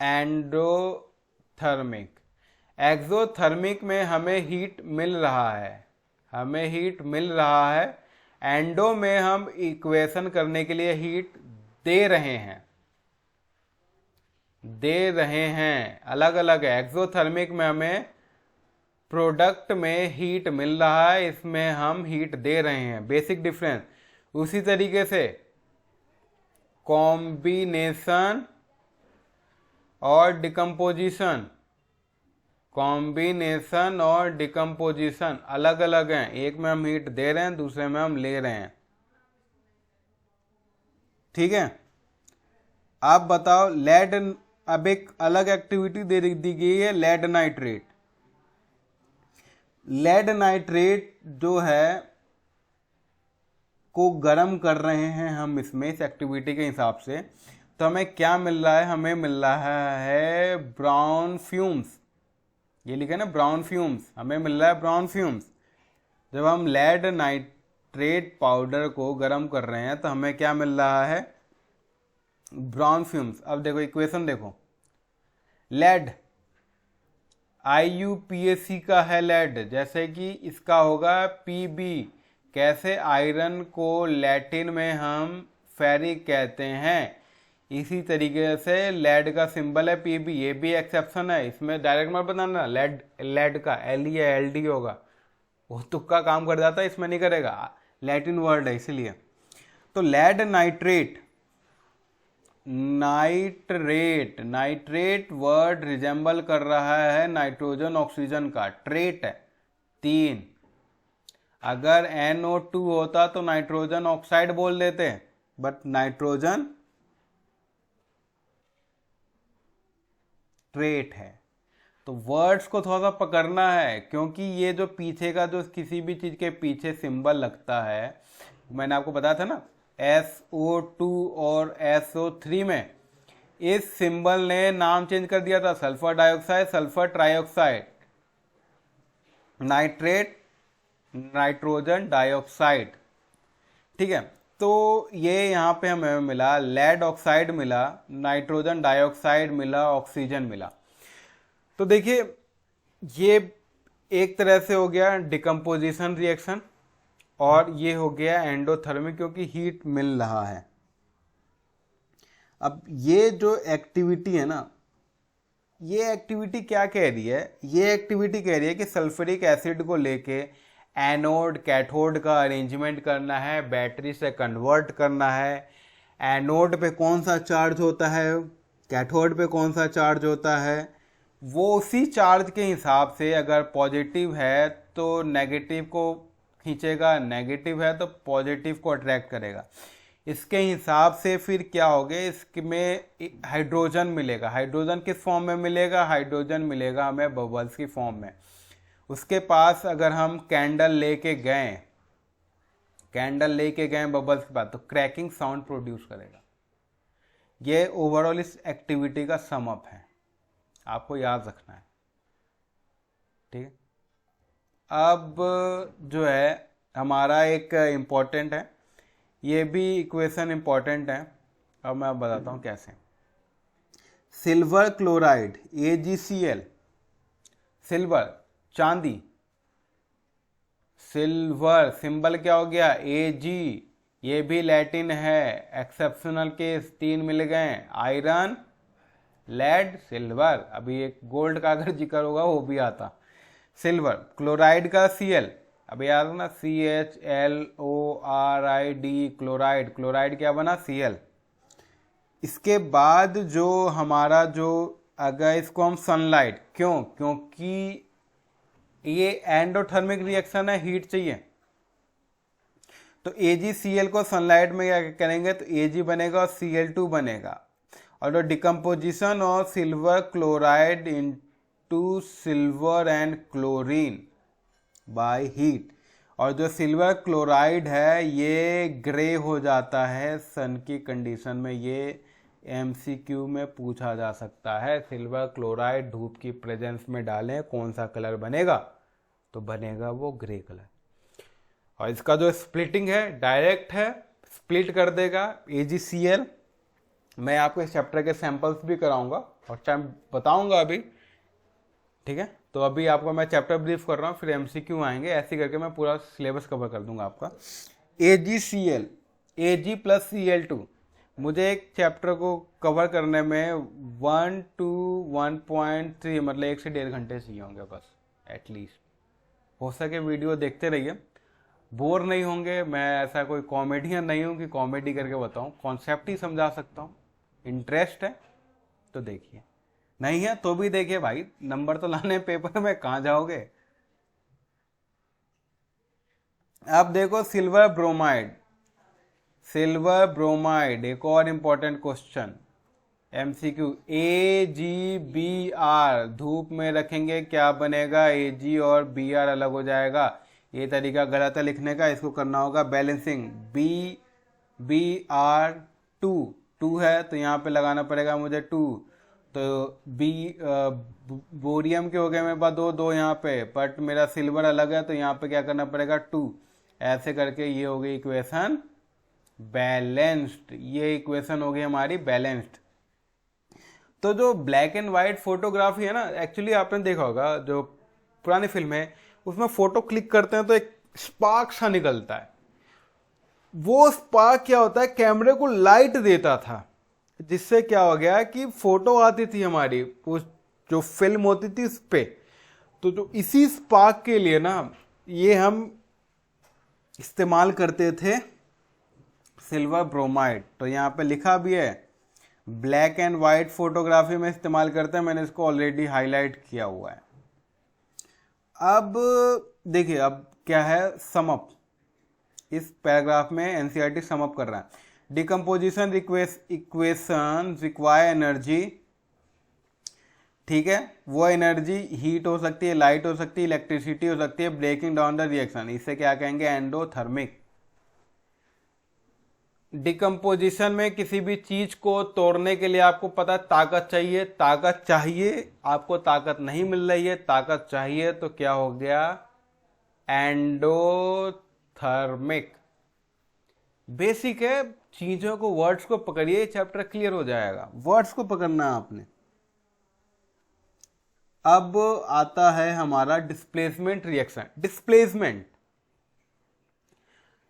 endothermic. एक्सोथर्मिक में हमें हीट मिल रहा है, हमें हीट मिल रहा है। एंडो में हम इक्वेशन करने के लिए हीट दे रहे हैं, दे रहे हैं, अलग अलग है। एक्सोथर्मिक में हमें प्रोडक्ट में हीट मिल रहा है, इसमें हम हीट दे रहे हैं, बेसिक डिफरेंस। उसी तरीके से कॉम्बिनेशन और डिकम्पोजिशन, कॉम्बिनेशन और डिकम्पोजिशन अलग अलग हैं। एक में हम हीट दे रहे हैं, दूसरे में हम ले रहे हैं। ठीक है, आप बताओ लेड, अब एक अलग एक्टिविटी दे दी गई है, लेड नाइट्रेट। लेड नाइट्रेट जो है को गर्म कर रहे हैं हम इसमें, इस एक्टिविटी के हिसाब से, तो हमें क्या मिल रहा है? हमें मिल रहा है ब्राउन फ्यूम्स। ये लिखा है ना, ब्राउन फ्यूम्स, हमें मिल रहा है ब्राउन फ्यूम्स। जब हम लेड नाइट्रेट पाउडर को गर्म कर रहे हैं तो हमें क्या मिल रहा है? Brown fumes. अब देखो इक्वेशन देखो, लेड IUPAC का है लेड, जैसे कि इसका होगा PB। कैसे? आयरन को लैटिन में हम फेरिक कहते हैं, इसी तरीके से लेड का सिंबल है PB। ये भी एक्सेप्शन है, इसमें डायरेक्ट मत बताना लेड का LE या LD होगा, वो तुक्का काम कर जाता है, इसमें नहीं करेगा, लैटिन वर्ड है इसीलिए। तो lead nitrate, nitrate word resemble कर रहा है नाइट्रोजन ऑक्सीजन का, ट्रेट है 3। अगर NO2 होता तो नाइट्रोजन ऑक्साइड बोल देते, बट नाइट्रोजन ट्रेट है। तो वर्ड्स को थोड़ा सा पकड़ना है, क्योंकि ये जो पीछे का जो किसी भी चीज के पीछे सिंबल लगता है, मैंने आपको बताया था ना, SO2 और SO3 में इस सिंबल ने नाम चेंज कर दिया था, sulphur dioxide, sulphur trioxide, nitrate, nitrogen dioxide. ठीक है, तो ये यहाँ पे हमें मिला लेड ऑक्साइड मिला, नाइट्रोजन डाइऑक्साइड मिला, ऑक्सीजन मिला। तो देखिए ये एक तरह से हो गया डिकम्पोजिशन रिएक्शन, और ये हो गया एंडोथर्मिक, क्योंकि हीट मिल रहा है। अब ये जो एक्टिविटी है ना, ये एक्टिविटी क्या कह रही है? ये एक्टिविटी कह रही है कि सल्फ्यूरिक एसिड को लेके एनोड कैथोड का अरेंजमेंट करना है, बैटरी से कन्वर्ट करना है। एनोड पे कौन सा चार्ज होता है, कैथोड पे कौन सा चार्ज होता है, वो उसी चार्ज के हिसाब से, अगर पॉजिटिव है तो नेगेटिव को खींचेगा, नेगेटिव है तो पॉजिटिव को अट्रैक्ट करेगा। इसके हिसाब से फिर क्या हो गया, इसमें हाइड्रोजन मिलेगा। हाइड्रोजन किस फॉर्म में मिलेगा? हाइड्रोजन मिलेगा हमें बबल्स की फॉर्म में। उसके पास अगर हम कैंडल लेके गए बबल्स के पास, तो क्रैकिंग साउंड प्रोड्यूस करेगा। ये ओवरऑल इस एक्टिविटी का सम अप है, आपको याद रखना है। ठीक है, अब जो है हमारा एक इम्पॉर्टेंट है, ये भी इक्वेशन इम्पॉर्टेंट है, अब मैं आप बताता हूँ कैसे। सिल्वर क्लोराइड AgCl, सिल्वर चांदी, सिल्वर सिंबल क्या हो गया? Ag, ये भी लैटिन है, एक्सेप्शनल केस 3 मिल गए, आयरन, लेड, सिल्वर। अभी एक गोल्ड का अगर जिक्र होगा वो भी आता। सिल्वर क्लोराइड का Cl, अभी याद ना, CHLORID, क्लोराइड, क्लोराइड क्या बना? Cl। इसके बाद जो हमारा जो, अगर इसको हम सनलाइट, क्योंकि ये एंडोथर्मिक रिएक्शन है, हीट चाहिए, तो AgCl को सनलाइट में क्या करेंगे, तो Ag बनेगा और Cl2 बनेगा। और जो decomposition of silver chloride into silver and chlorine by heat, और जो सिल्वर क्लोराइड है ये ग्रे हो जाता है सन की कंडीशन में। ये MCQ में पूछा जा सकता है, सिल्वर क्लोराइड धूप की प्रेजेंस में डालें कौन सा कलर बनेगा, तो बनेगा वो ग्रे कलर। और इसका जो स्प्लिटिंग है डायरेक्ट है, स्प्लिट कर देगा AgCl। मैं आपको इस चैप्टर के सैंपल्स भी कराऊंगा और टाइम बताऊंगा अभी। ठीक है, तो अभी आपको मैं चैप्टर ब्रीफ कर रहा हूँ, फिर MCQ आएंगे, ऐसे करके मैं पूरा सिलेबस कवर कर दूंगा आपका। AgCl, Ag प्लस Cl2, मुझे एक चैप्टर को कवर करने में 1 to 1.3 मतलब 1 से 1.5 घंटे चाहिए होंगे बस एटलीस्ट। हो सके वीडियो देखते रहिए, बोर नहीं होंगे। मैं ऐसा कोई कॉमेडियन नहीं हूँ कि कॉमेडी करके बताऊँ, कॉन्सेप्ट ही समझा सकता हूँ। इंटरेस्ट है तो देखिए, नहीं है तो भी देखिए भाई, नंबर तो लाने पेपर में, कहाँ जाओगे। अब देखो सिल्वर ब्रोमाइड, सिल्वर ब्रोमाइड एक और इंपॉर्टेंट क्वेश्चन, MCQ AgBr धूप में रखेंगे क्या बनेगा, Ag और Br अलग हो जाएगा। ये तरीका गलत है लिखने का, इसको करना होगा बैलेंसिंग। Br2 है तो यहाँ पे लगाना पड़ेगा मुझे 2, तो बोरियम के हो गए मेरे पास दो यहाँ पे, बट मेरा सिल्वर अलग है तो यहाँ पे क्या करना पड़ेगा 2। ऐसे करके ये हो गई इक्वेशन बैलेंस्ड, ये इक्वेशन हो गई हमारी बैलेंस्ड। तो जो ब्लैक एंड वाइट फोटोग्राफी है ना, एक्चुअली आपने देखा होगा जो पुरानी फिल्म है उसमें फोटो क्लिक करते हैं तो एक स्पार्क सा निकलता है। वो स्पार्क क्या होता है, कैमरे को लाइट देता था, जिससे क्या हो गया कि फोटो आती थी हमारी उस जो फिल्म होती थी उस पे। तो जो इसी स्पार्क के लिए ना ये हम इस्तेमाल करते थे सिल्वर ब्रोमाइड। तो यहाँ पे लिखा भी है ब्लैक एंड वाइट फोटोग्राफी में इस्तेमाल करते हैं, मैंने इसको ऑलरेडी हाईलाइट किया हुआ है। अब देखिए अब क्या है सम अप, इस पैराग्राफ में एनसीईआरटी सम अप कर रहा है। डिकम्पोजिशन इक्वेशन रिक्वायर एनर्जी, ठीक है, वो एनर्जी हीट हो सकती है, लाइट हो सकती है, इलेक्ट्रिसिटी हो सकती है, ब्रेकिंग डाउन द रिएक्शन, इसे क्या कहेंगे एंडोथर्मिक। डिकम्पोजिशन में किसी भी चीज को तोड़ने के लिए आपको पता है ताकत चाहिए, ताकत चाहिए, आपको ताकत नहीं मिल रही है, ताकत चाहिए, तो क्या हो गया एंडोथर्मिक। बेसिक है, चीजों को वर्ड्स को पकड़िए, चैप्टर क्लियर हो जाएगा, वर्ड्स को पकड़ना आपने। अब आता है हमारा डिस्प्लेसमेंट रिएक्शन। डिस्प्लेसमेंट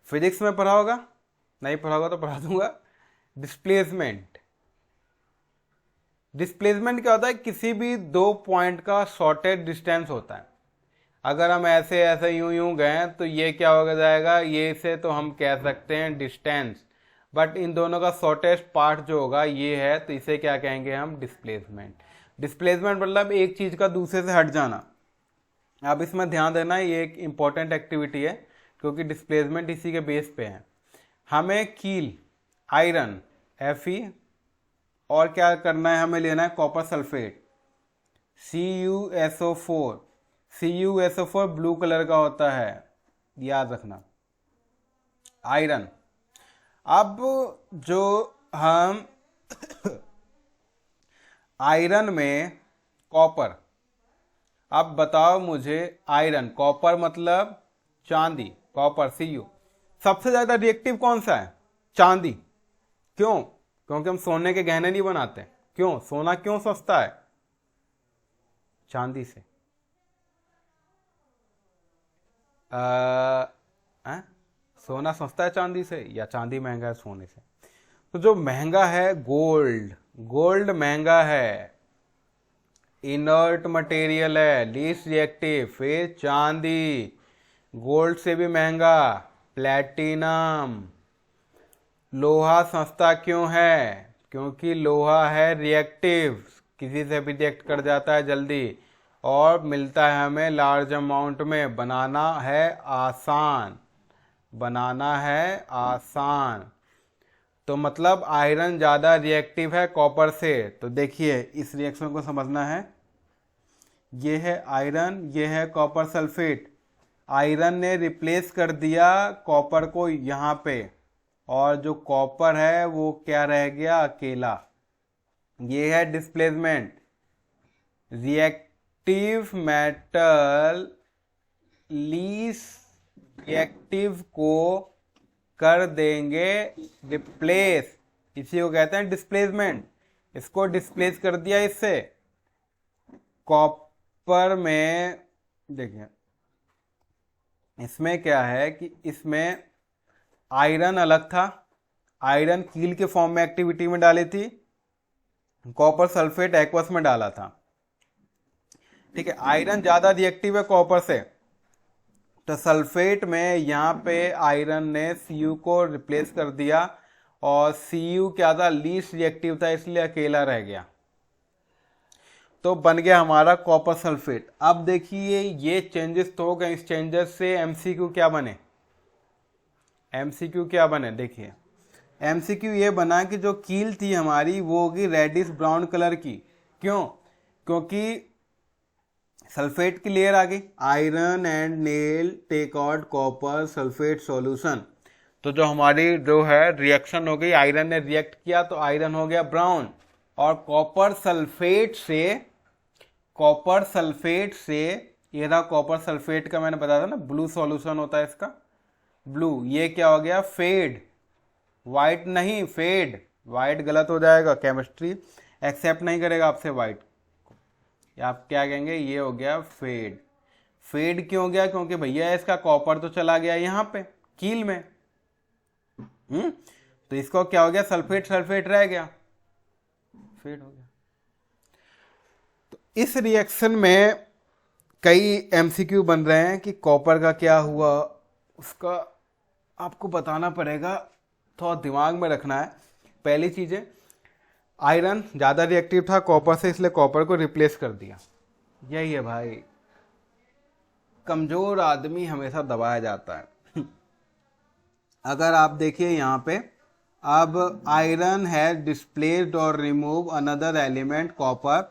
फिजिक्स में पढ़ा होगा, नहीं पढ़ा होगा तो पढ़ा दूंगा। डिस्प्लेसमेंट क्या होता है, किसी भी दो पॉइंट का शॉर्टेज डिस्टेंस होता है। अगर हम ऐसे ऐसे यूं गए तो ये क्या हो जाएगा, ये से तो हम कह सकते हैं डिस्टेंस, बट इन दोनों का शॉर्टेस्ट पार्ट जो होगा ये है, तो इसे क्या कहेंगे हम डिस्प्लेसमेंट। डिस्प्लेसमेंट मतलब एक चीज का दूसरे से हट जाना। अब इसमें ध्यान देना, ये एक इंपॉर्टेंट एक्टिविटी है क्योंकि डिस्प्लेसमेंट इसी के बेस पे है। हमें कील आयरन Fe और क्या करना है, हमें लेना है copper sulphate CuSO4। CuSO4 blue colour का होता है, याद रखना, आयरन। अब जो हम आयरन में कॉपर, अब बताओ मुझे आयरन, कॉपर मतलब चांदी, कॉपर Cu, सबसे ज्यादा रिएक्टिव कौन सा है, चांदी। क्यों, क्योंकि हम सोने के गहने नहीं बनाते। क्यों, सोना क्यों सस्ता है, चांदी से। सोना सस्ता है चांदी से या चांदी महंगा है सोने से? तो जो महंगा है गोल्ड, गोल्ड महंगा है, इनर्ट मटेरियल है, लीस्ट रिएक्टिव। फिर चांदी, गोल्ड से भी महंगा प्लैटिनम। लोहा सस्ता क्यों है, क्योंकि लोहा है रिएक्टिव, किसी से भी रिएक्ट कर जाता है जल्दी और मिलता है हमें लार्ज अमाउंट में। बनाना है आसान, बनाना है आसान। तो मतलब आयरन ज़्यादा रिएक्टिव है कॉपर से। तो देखिए इस रिएक्शन को समझना है, ये है आयरन, ये है कॉपर सल्फेट। आयरन ने रिप्लेस कर दिया कॉपर को यहाँ पे, और जो कॉपर है वो क्या रह गया, अकेला। ये है displacement. Reactive metal least reactive को कर देंगे रिप्लेस, इसी को कहते हैं डिस्प्लेसमेंट। इसको डिस्प्लेस कर दिया इससे। कॉपर में देखिए इसमें क्या है कि इसमें आयरन अलग था, आयरन कील के फॉर्म में एक्टिविटी में डाली थी, कॉपर सल्फेट एक्वस में डाला था। ठीक है, आयरन ज्यादा रिएक्टिव है कॉपर से, तो सल्फेट में यहाँ पे आयरन ने Cu को रिप्लेस कर दिया और Cu क्या था, लीस्ट रिएक्टिव था, इसलिए अकेला रह गया, तो बन गया हमारा कॉपर सल्फेट। अब देखिए ये चेंजेस तो हो गए, इस चेंजेस से MCQ क्या बने, MCQ क्या बने देखिए। एमसीक्यू ये बना कि जो कील थी हमारी वो होगी रेडिश ब्राउन कलर की। क्यों? क्योंकि सल्फेट की लेयर आ गई, iron and nail take out copper sulphate solution. तो जो हमारी जो है रिएक्शन हो गई, आयरन ने रिएक्ट किया तो आयरन हो गया ब्राउन, और कॉपर सल्फेट से ये था कॉपर सल्फेट का, मैंने बताया था ना ब्लू सॉल्यूशन होता है इसका, ब्लू, ये क्या हो गया फेड, वाइट नहीं फेड, वाइट गलत हो जाएगा, केमिस्ट्री एक्सेप्ट नहीं करेगा आपसे वाइट, आप क्या कहेंगे, ये हो गया फेड। फेड क्यों हो गया? क्योंकि भैया इसका कॉपर तो चला गया यहाँ पे कील में, तो इसको क्या हो गया, सल्फेट रह गया, फेड हो गया। तो इस रिएक्शन में कई एमसीक्यू बन रहे हैं कि कॉपर का क्या हुआ, उसका आपको बताना पड़ेगा, थोड़ा दिमाग में रखना है। पहली चीज है, आयरन ज़्यादा रिएक्टिव था कॉपर से, इसलिए कॉपर को रिप्लेस कर दिया। यही है भाई, कमज़ोर आदमी हमेशा दबाया जाता है। अगर आप देखिए यहाँ पे, अब आयरन है डिस्प्लेस्ड और remove another element copper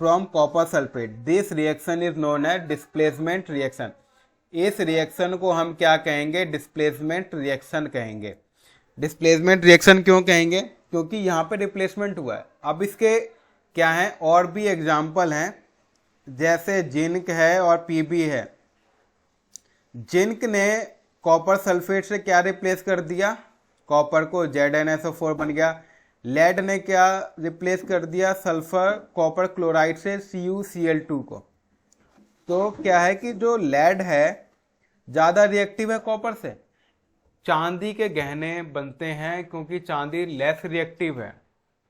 from copper sulphate, this reaction is known as displacement reaction. इस रिएक्शन को हम क्या कहेंगे, डिस्प्लेसमेंट रिएक्शन कहेंगे। डिस्प्लेसमेंट रिएक्शन क्यों कहेंगे? क्योंकि यहाँ पे रिप्लेसमेंट हुआ है। अब इसके क्या हैं, और भी एग्जाम्पल हैं, जैसे जिंक है और पीबी है। जिंक ने कॉपर सल्फेट से क्या रिप्लेस कर दिया, कॉपर को, ZnSO4 बन गया। लेड ने क्या रिप्लेस कर दिया, सल्फर कॉपर क्लोराइड से CuCl2 को। तो क्या है कि जो लेड है ज़्यादा रिएक्टिव है कॉपर से। चांदी के गहने बनते हैं क्योंकि चांदी लेस रिएक्टिव है।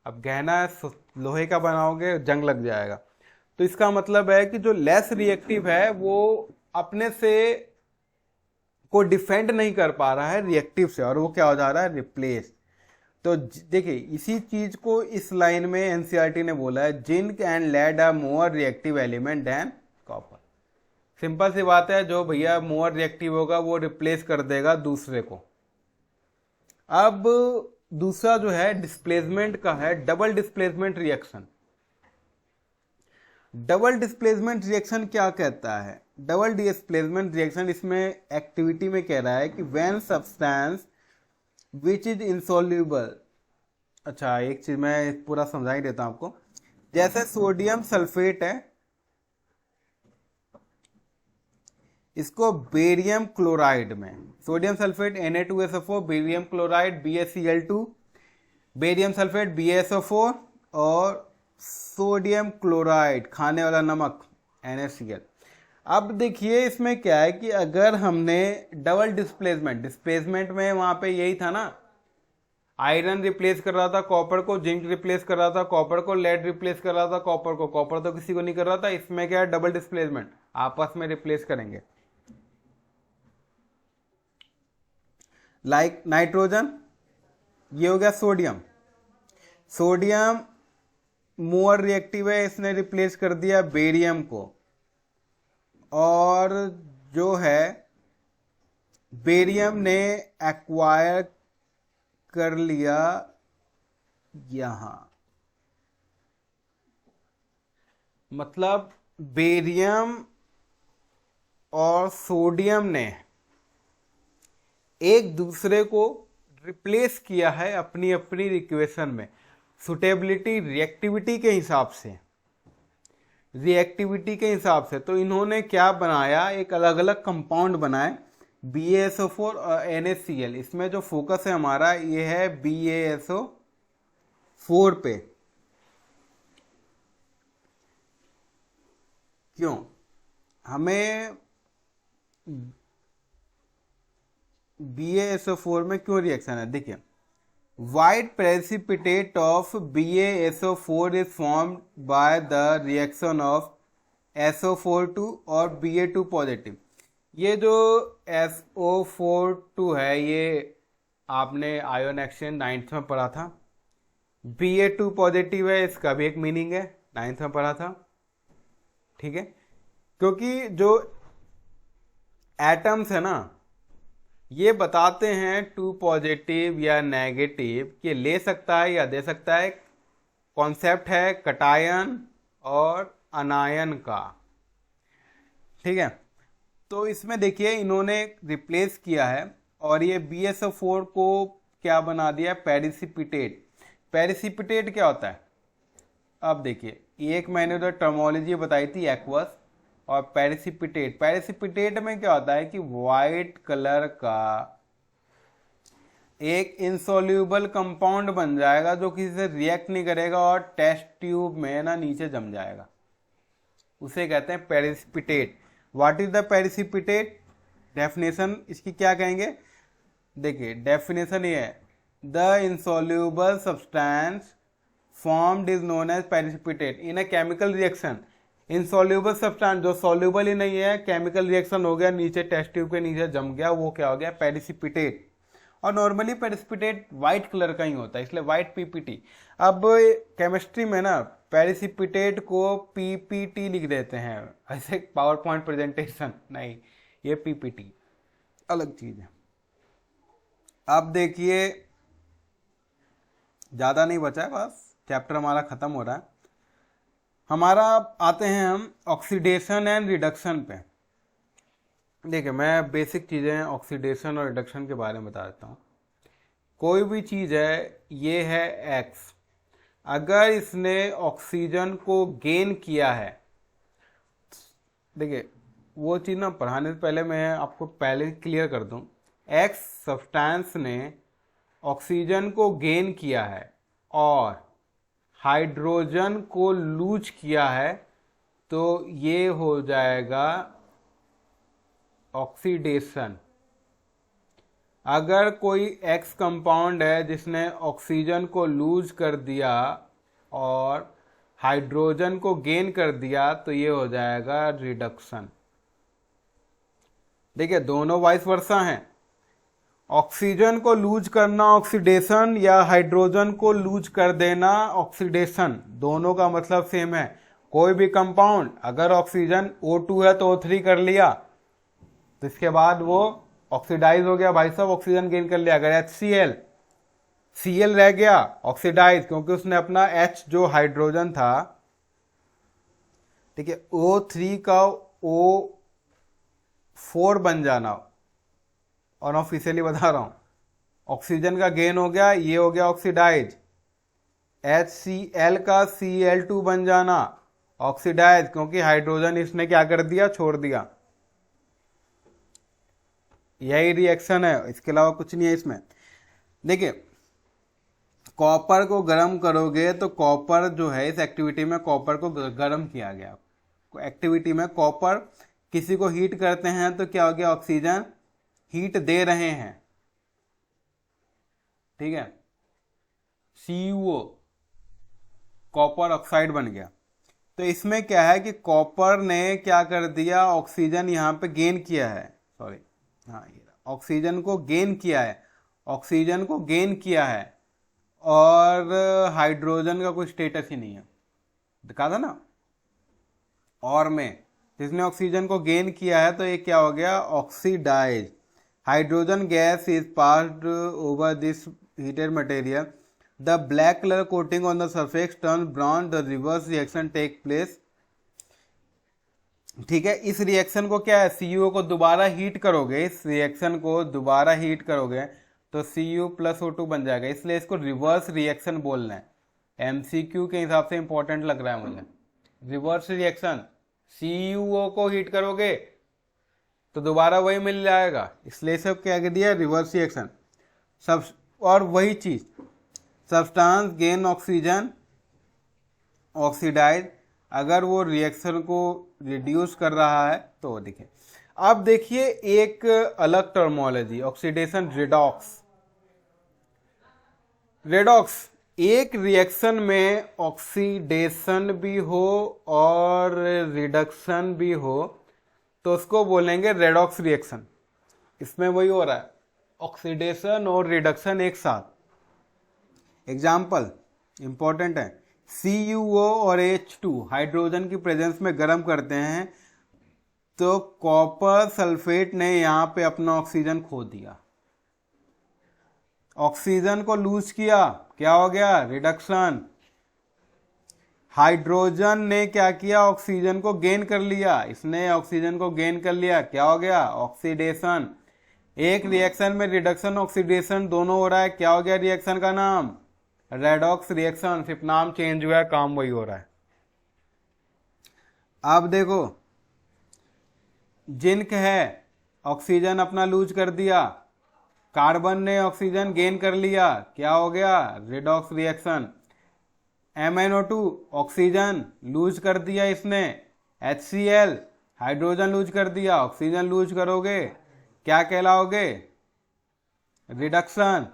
अब गहना लोहे का बनाओगे जंग लग जाएगा, तो इसका मतलब है कि जो लेस रिएक्टिव है वो अपने से को डिफेंड नहीं कर पा रहा है रिएक्टिव से, और वो क्या हो जा रहा है, रिप्लेस। तो देखिए इसी चीज को इस लाइन में एनसीईआरटी ने बोला है, zinc and lead are more reactive element than copper. Simple सी बात है, जो भैया मोर रिएक्टिव होगा वो रिप्लेस कर देगा दूसरे को। अब दूसरा जो है डिस्प्लेसमेंट का है, double displacement reaction. Double displacement reaction क्या कहता है, डबल डिस्प्लेसमेंट रिएक्शन इसमें एक्टिविटी में कह रहा है कि when substance which is insoluble. अच्छा एक चीज मैं पूरा समझा ही देता हूं आपको। जैसे सोडियम सल्फेट है, इसको बेरियम क्लोराइड में, sodium sulphate Na2SO4, barium chloride BaCl2, barium sulphate BaSO4 और सोडियम क्लोराइड खाने वाला नमक NaCl। अब देखिए इसमें क्या है कि अगर हमने डबल डिस्प्लेसमेंट में वहां पे यही था ना, आयरन रिप्लेस कर रहा था कॉपर को, जिंक रिप्लेस कर रहा था कॉपर को, लेड रिप्लेस कर रहा था कॉपर को, कॉपर तो किसी को नहीं कर रहा था। इसमें क्या है, डबल डिस्प्लेसमेंट, आपस में रिप्लेस करेंगे। लाइक नाइट्रोजन, ये हो गया सोडियम, सोडियम मोर रिएक्टिव है, इसने रिप्लेस कर दिया बेरियम को, और जो है बेरियम ने एक्वायर कर लिया यहां, मतलब बेरियम और सोडियम ने एक दूसरे को रिप्लेस किया है अपनी अपनी इक्वेशन में, सुटेबिलिटी रिएक्टिविटी के हिसाब से। तो इन्होंने क्या बनाया, एक अलग अलग कंपाउंड बनाए, BaSO4 और NaCl। इसमें जो फोकस है हमारा ये है BaSO4 पे। क्यों हमें BaSO4 में क्यों रिएक्शन है, देखिए white precipitate of BaSO4 is formed by the reaction of SO42 और Ba2 पॉजिटिव। ये जो SO42 है ये आपने आयोन एक्सचेंज 9th में पढ़ा था। Ba2 पॉजिटिव है, इसका भी एक मीनिंग है, 9th में पढ़ा था, ठीक है। क्योंकि जो एटम्स है ना, ये बताते हैं टू पॉजिटिव या नेगेटिव, कि ले सकता है या दे सकता है। कॉन्सेप्ट है कटायन और अनायन का, ठीक है। तो इसमें देखिए इन्होंने रिप्लेस किया है और ये BSO4 को क्या बना दिया, पेरिसिपिटेट। पेरिसिपिटेट क्या होता है, अब देखिए एक मैंने उधर टर्मोलॉजी बताई थी एक्वस और पेरिसिपिटेट। पेरिसिपिटेट में क्या होता है कि वाइट कलर का एक इंसोल्यूबल कंपाउंड बन जाएगा जो किसी से रिएक्ट नहीं करेगा और टेस्ट ट्यूब में ना नीचे जम जाएगा, उसे कहते हैं precipitate. What is the precipitate, definition इसकी क्या कहेंगे, देखिए डेफिनेशन ये है, the insoluble substance formed is known as precipitate in a chemical reaction. Insoluble substance जो सॉल्यूबल ही नहीं है, केमिकल रिएक्शन हो गया, नीचे टेस्ट ट्यूब के नीचे जम गया, वो क्या हो गया, पेरिसिपिटेट। और नॉर्मली पेरिसिपिटेट वाइट कलर का ही होता है, इसलिए वाइट पीपीटी। अब केमिस्ट्री में ना पेरिसिपिटेट को पीपीटी लिख देते हैं, ऐसे पावर पॉइंट प्रेजेंटेशन नहीं, ये पीपीटी अलग चीज है। अब देखिए ज़्यादा नहीं बचा है, बस चैप्टर हमारा ख़त्म हो रहा है। हमारा आते हैं हम ऑक्सीडेशन एंड रिडक्शन पे। देखिए मैं बेसिक चीज़ें ऑक्सीडेशन और रिडक्शन के बारे में बता देता हूँ। कोई भी चीज़ है, ये है एक्स, अगर इसने ऑक्सीजन को गेन किया है, देखिए वो चीज़ ना पढ़ाने से पहले मैं आपको पहले क्लियर कर दूँ, एक्स सब्सटेंस ने ऑक्सीजन को गेन किया है और हाइड्रोजन को लूज किया है, तो ये हो जाएगा ऑक्सीडेशन। अगर कोई एक्स कंपाउंड है जिसने ऑक्सीजन को लूज कर दिया और हाइड्रोजन को गेन कर दिया, तो ये हो जाएगा रिडक्शन। देखिए दोनों वाइस वर्सा हैं, ऑक्सीजन को लूज करना ऑक्सीडेशन या हाइड्रोजन को लूज कर देना ऑक्सीडेशन, दोनों का मतलब सेम है। कोई भी कंपाउंड अगर ऑक्सीजन O2 है तो O3 कर लिया, तो इसके बाद वो ऑक्सीडाइज हो गया, भाई साहब ऑक्सीजन गेन कर लिया। अगर HCl रह गया ऑक्सीडाइज, क्योंकि उसने अपना H जो हाइड्रोजन था, ठीक है, O3 का O4 बन जाना, और ऑफिशियली बता रहा हूं, ऑक्सीजन का गेन हो गया, ये हो गया ऑक्सीडाइज। HCl का Cl2 बन जाना ऑक्सीडाइज, क्योंकि हाइड्रोजन इसने क्या कर दिया, छोड़ दिया। यही रिएक्शन है, इसके अलावा कुछ नहीं है इसमें। देखिए कॉपर को गर्म करोगे तो कॉपर जो है, इस एक्टिविटी में कॉपर को गर्म किया गया। एक्टिविटी में कॉपर किसी को हीट करते हैं तो क्या हो गया, ऑक्सीजन हीट दे रहे हैं, ठीक है, CuO कॉपर ऑक्साइड बन गया। तो इसमें क्या है कि कॉपर ने क्या कर दिया, ऑक्सीजन यहाँ पे गेन किया है, सॉरी हाँ ये ऑक्सीजन को गेन किया है, ऑक्सीजन को गेन किया है, और हाइड्रोजन का कोई स्टेटस ही नहीं है, दिखा था ना। और में जिसने ऑक्सीजन को गेन किया है तो ये क्या हो गया, oxidise. Hydrogen gas is passed over this heated material, the black colour coating on the surface turn brown, the reverse reaction take place, ठीक है। इस रिएक्शन को क्या है, CuO को दोबारा हीट करोगे, इस रिएक्शन को दोबारा हीट करोगे तो Cu+O2 बन जाएगा, इसलिए इसको रिवर्स रिएक्शन बोलना है। MCQ के हिसाब से इंपॉर्टेंट लग रहा है मुझे। रिवर्स रिएक्शन, CuO को हीट करोगे तो दोबारा वही मिल जाएगा, इसलिए सब क्या कर दिया, रिवर्स रिएक्शन। सब और वही चीज, सब्सटेंस गेन ऑक्सीजन ऑक्सीडाइज, अगर वो रिएक्शन को रिड्यूस कर रहा है तो देखिए। अब देखिए एक अलग टर्मोलॉजी, ऑक्सीडेशन रिडॉक्स। रेडॉक्स, एक रिएक्शन में ऑक्सीडेशन भी हो और रिडक्शन भी हो तो उसको बोलेंगे रेडॉक्स रिएक्शन। इसमें वही हो रहा है, ऑक्सीडेशन और रिडक्शन एक साथ। एग्जाम्पल इंपॉर्टेंट है, CuO और H2 हाइड्रोजन की प्रेजेंस में गर्म करते हैं तो कॉपर सल्फेट ने यहाँ पे अपना ऑक्सीजन खो दिया, ऑक्सीजन को लूज किया, क्या हो गया, रिडक्शन। हाइड्रोजन ने क्या किया, ऑक्सीजन को गेन कर लिया, इसने ऑक्सीजन को गेन कर लिया, क्या हो गया, ऑक्सीडेशन। एक रिएक्शन में रिडक्शन ऑक्सीडेशन दोनों हो रहा है, क्या हो गया रिएक्शन का नाम, रेडॉक्स रिएक्शन। सिर्फ नाम चेंज हुआ है, काम वही हो रहा है। अब देखो जिंक है, ऑक्सीजन अपना लूज कर दिया, कार्बन ने ऑक्सीजन गेन कर लिया, क्या हो गया, redox reaction. MnO2 oxygen loose कर दिया इसने, HCl हाइड्रोजन लूज कर दिया, ऑक्सीजन लूज करोगे क्या कहलाओगे, रिडक्शन।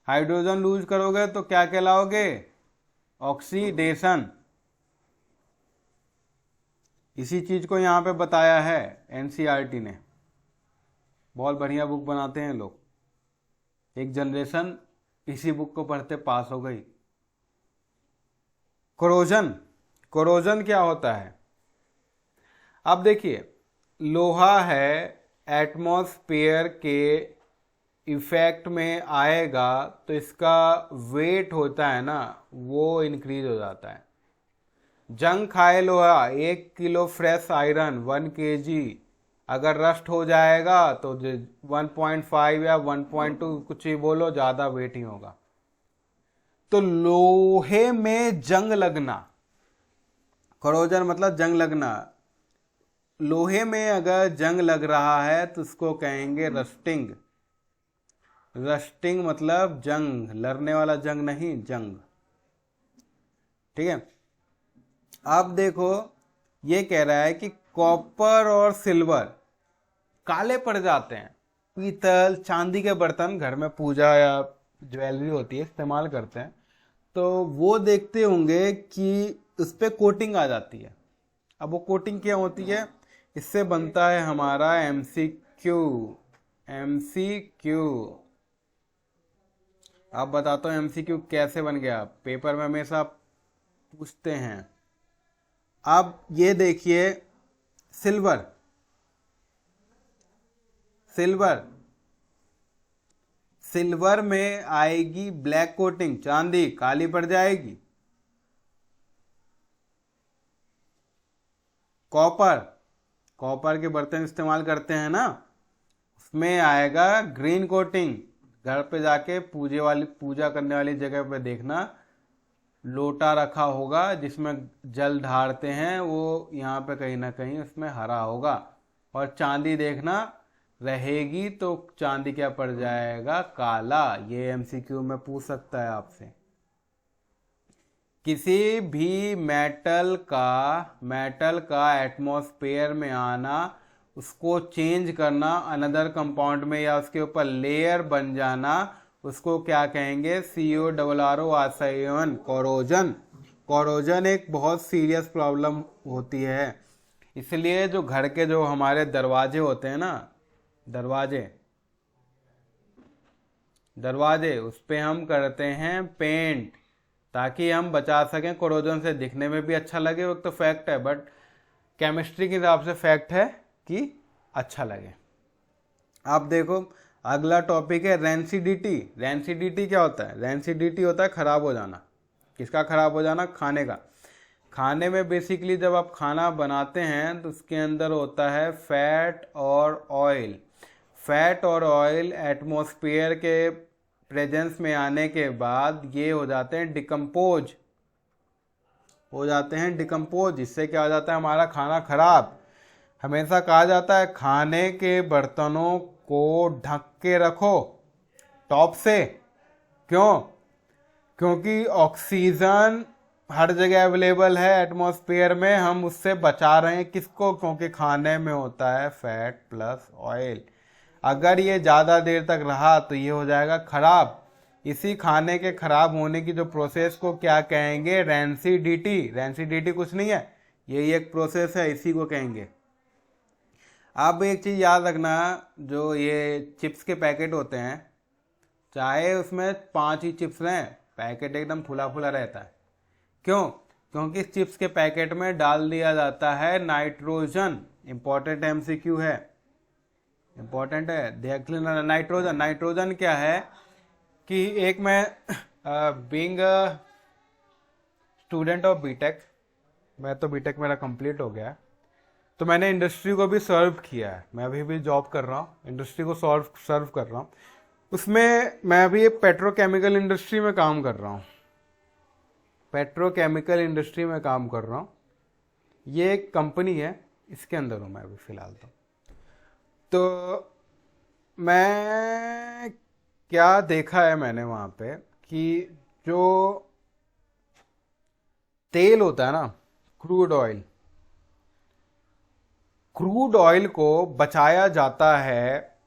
हाइड्रोजन लूज करोगे तो क्या कहलाओगे, ऑक्सीडेशन। इसी चीज को यहाँ पे बताया है NCERT ने, बहुत बढ़िया बुक बनाते हैं लोग, एक जनरेशन इसी बुक को पढ़ते पास हो गई। कोरोजन, कोरोजन क्या होता है, अब देखिए लोहा है, एटमॉस्फेयर के इफेक्ट में आएगा तो इसका वेट होता है ना, वो इंक्रीज हो जाता है। जंग खाए लोहा, 1 किलो फ्रेश आयरन 1 kg अगर रस्ट हो जाएगा तो 1.5 या 1.2 कुछ ही बोलो, ज़्यादा वेट ही होगा। तो लोहे में जंग लगना, कोरोजन मतलब जंग लगना, लोहे में अगर जंग लग रहा है तो उसको कहेंगे रस्टिंग। रस्टिंग मतलब जंग, लड़ने वाला जंग नहीं, जंग, ठीक है। अब देखो ये कह रहा है कि कॉपर और सिल्वर काले पड़ जाते हैं, पीतल चांदी के बर्तन घर में पूजा या ज्वेलरी होती है इस्तेमाल करते हैं, तो वो देखते होंगे कि उस पर कोटिंग आ जाती है। अब वो कोटिंग क्या होती है, इससे बनता है हमारा MCQ। अब बताता हूँ MCQ कैसे बन गया, पेपर में हमेशा पूछते हैं। अब ये देखिए सिल्वर, सिल्वर में आएगी ब्लैक कोटिंग, चांदी काली पड़ जाएगी। कॉपर के बर्तन इस्तेमाल करते हैं ना, उसमें आएगा ग्रीन कोटिंग। घर पे जाके पूजा करने वाली जगह पे देखना, लोटा रखा होगा जिसमें जल ढारते हैं, वो यहाँ पे कहीं ना कहीं उसमें हरा होगा। और चांदी देखना रहेगी तो चांदी क्या पड़ जाएगा, काला। ये MCQ में पूछ सकता है आपसे। किसी भी मेटल का एटमॉस्फेयर में आना, उसको चेंज करना अनदर कंपाउंड में या उसके ऊपर लेयर बन जाना, उसको क्या कहेंगे, CORROR, कोरोजन। कोरोजन एक बहुत सीरियस प्रॉब्लम होती है, इसलिए जो घर के जो हमारे दरवाजे होते हैं ना, दरवाजे उस पे हम करते हैं पेंट, ताकि हम बचा सकें कोरोजन से, दिखने में भी अच्छा लगे। वो तो फैक्ट है, बट केमिस्ट्री के हिसाब से फैक्ट है कि अच्छा लगे। अब देखो अगला टॉपिक है रेंसिडिटी। रेंसिडिटी क्या होता है, रेंसिडिटी होता है खराब हो जाना। किसका खराब हो जाना, खाने का। खाने में बेसिकली जब आप खाना बनाते हैं तो उसके अंदर होता है फैट और ऑयल। फैट और ऑयल एटमॉस्फेयर के प्रेजेंस में आने के बाद ये हो जाते हैं डिकम्पोज, इससे क्या हो जाता है, हमारा खाना खराब। हमेशा कहा जाता है खाने के बर्तनों को ढक के रखो टॉप से, क्यों, क्योंकि ऑक्सीजन हर जगह अवेलेबल है एटमॉस्फेयर में, हम उससे बचा रहे हैं किसको, क्योंकि खाने में होता है फैट प्लस ऑयल। अगर ये ज़्यादा देर तक रहा तो ये हो जाएगा खराब। इसी खाने के खराब होने की जो प्रोसेस को क्या कहेंगे, रेंसिडिटी। रेंसिडिटी कुछ नहीं है, यही एक प्रोसेस है, इसी को कहेंगे। अब एक चीज़ याद रखना, जो ये चिप्स के पैकेट होते हैं, चाहे उसमें 5 ही चिप्स रहें, पैकेट एकदम फुला फुला रहता है। क्यों, क्योंकि चिप्स के पैकेट में डाल दिया जाता है नाइट्रोजन। इंपॉर्टेंट एमसीक्यू है, इंपॉर्टेंट है, देख लेना। नाइट्रोजन, नाइट्रोजन क्या है कि एक मैं बीइंग स्टूडेंट ऑफ बीटेक, मैं तो बीटेक मेरा कंप्लीट हो गया है, तो मैंने इंडस्ट्री को भी सर्व किया है। मैं अभी भी जॉब कर रहा हूँ, इंडस्ट्री को सर्व कर रहा हूँ। उसमें मैं अभी पेट्रोकेमिकल इंडस्ट्री में काम कर रहा हूँ, पेट्रोकेमिकल इंडस्ट्री में काम कर रहा हूँ। ये एक कंपनी है, इसके अंदर हूँ मैं अभी फ़िलहाल। तो मैं क्या देखा है मैंने वहाँ पे कि जो तेल होता है ना, क्रूड ऑयल, क्रूड ऑयल को बचाया जाता है,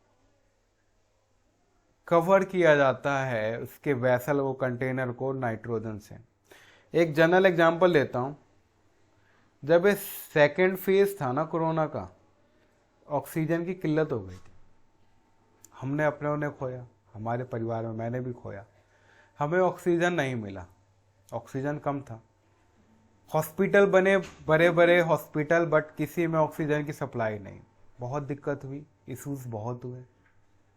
कवर किया जाता है उसके वेसल, वो कंटेनर को नाइट्रोजन से। एक जनरल एग्जांपल लेता हूँ, जब ये सेकेंड फेज था ना कोरोना का, ऑक्सीजन की किल्लत हो गई थी, हमने अपने उन्हें खोया, हमारे परिवार में मैंने भी खोया, हमें ऑक्सीजन नहीं मिला, ऑक्सीजन कम था। हॉस्पिटल बने, बड़े बड़े हॉस्पिटल, बट किसी में ऑक्सीजन की सप्लाई नहीं, बहुत दिक्कत हुई, इशूज बहुत हुए,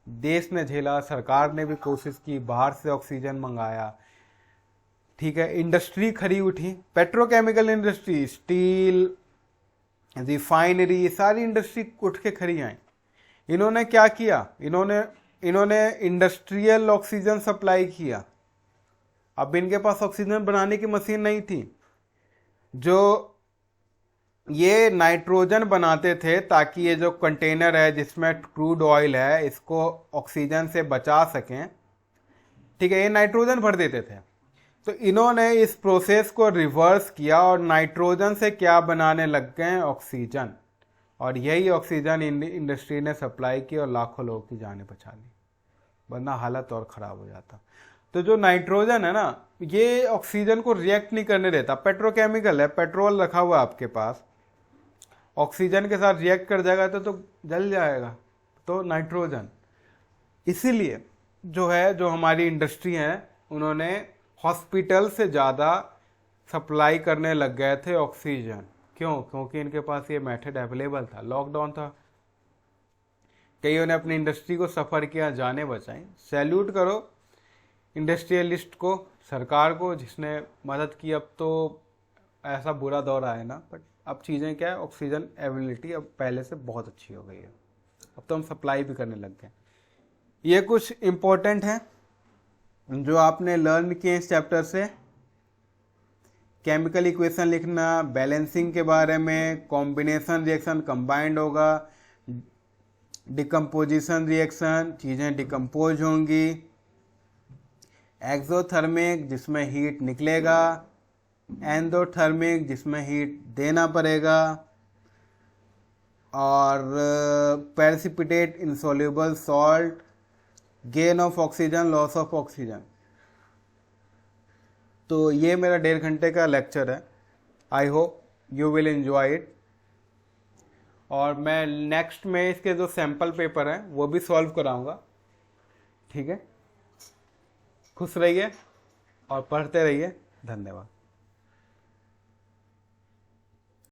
देश ने झेला, सरकार ने भी कोशिश की, बाहर से ऑक्सीजन मंगाया, ठीक है। इंडस्ट्री खरी उठी, पेट्रोकेमिकल इंडस्ट्री, स्टील, रिफाइनरी, सारी इंडस्ट्री उठ के खड़ी आई। इन्होंने क्या किया, इन्होंने इंडस्ट्रियल ऑक्सीजन सप्लाई किया। अब इनके पास ऑक्सीजन बनाने की मशीन नहीं थी, जो ये नाइट्रोजन बनाते थे ताकि ये जो कंटेनर है जिसमें क्रूड ऑयल है, इसको ऑक्सीजन से बचा सकें, ठीक है, ये नाइट्रोजन भर देते थे। तो इन्होंने इस प्रोसेस को रिवर्स किया और नाइट्रोजन से क्या बनाने लग गए, ऑक्सीजन। और यही ऑक्सीजन इंडस्ट्री ने सप्लाई की और लाखों लोगों की जानें बचा ली, वरना हालत और ख़राब हो जाता। तो जो नाइट्रोजन है ना, ये ऑक्सीजन को रिएक्ट नहीं करने देता। पेट्रोकेमिकल है, पेट्रोल रखा हुआ है आपके पास, ऑक्सीजन के साथ रिएक्ट कर जाएगा तो जल जाएगा, तो नाइट्रोजन। इसीलिए जो है, जो हमारी इंडस्ट्री है, उन्होंने हॉस्पिटल से ज़्यादा सप्लाई करने लग गए थे ऑक्सीजन। क्यों? क्योंकि इनके पास ये मेथड अवेलेबल था, लॉकडाउन था, कईयों ने अपनी इंडस्ट्री को सफ़र किया, जाने बचाई। सैल्यूट करो इंडस्ट्रियलिस्ट को, सरकार को, जिसने मदद की। अब तो ऐसा बुरा दौर आया ना, बट अब चीज़ें क्या है, ऑक्सीजन अवेलेबिलिटी अब पहले से बहुत अच्छी हो गई है, अब तो हम सप्लाई भी करने लग गए। ये कुछ इम्पोर्टेंट है जो आपने लर्न किए इस चैप्टर से। केमिकल इक्वेशन लिखना, बैलेंसिंग के बारे में, कॉम्बिनेशन रिएक्शन कंबाइंड होगा, डिकम्पोजिशन रिएक्शन, चीज़ें डिकम्पोज होंगी, एक्सोथर्मिक जिसमें हीट निकलेगा, एंडोथर्मिक जिसमें हीट देना पड़ेगा, और precipitate insoluble salt, gain of oxygen, loss of oxygen. तो ये मेरा 1.5 घंटे का लेक्चर है, I hope you will enjoy it. और मैं नेक्स्ट में इसके जो सैम्पल पेपर हैं वो भी सॉल्व कराऊंगा, ठीक है। खुश रहिए और पढ़ते रहिए, धन्यवाद।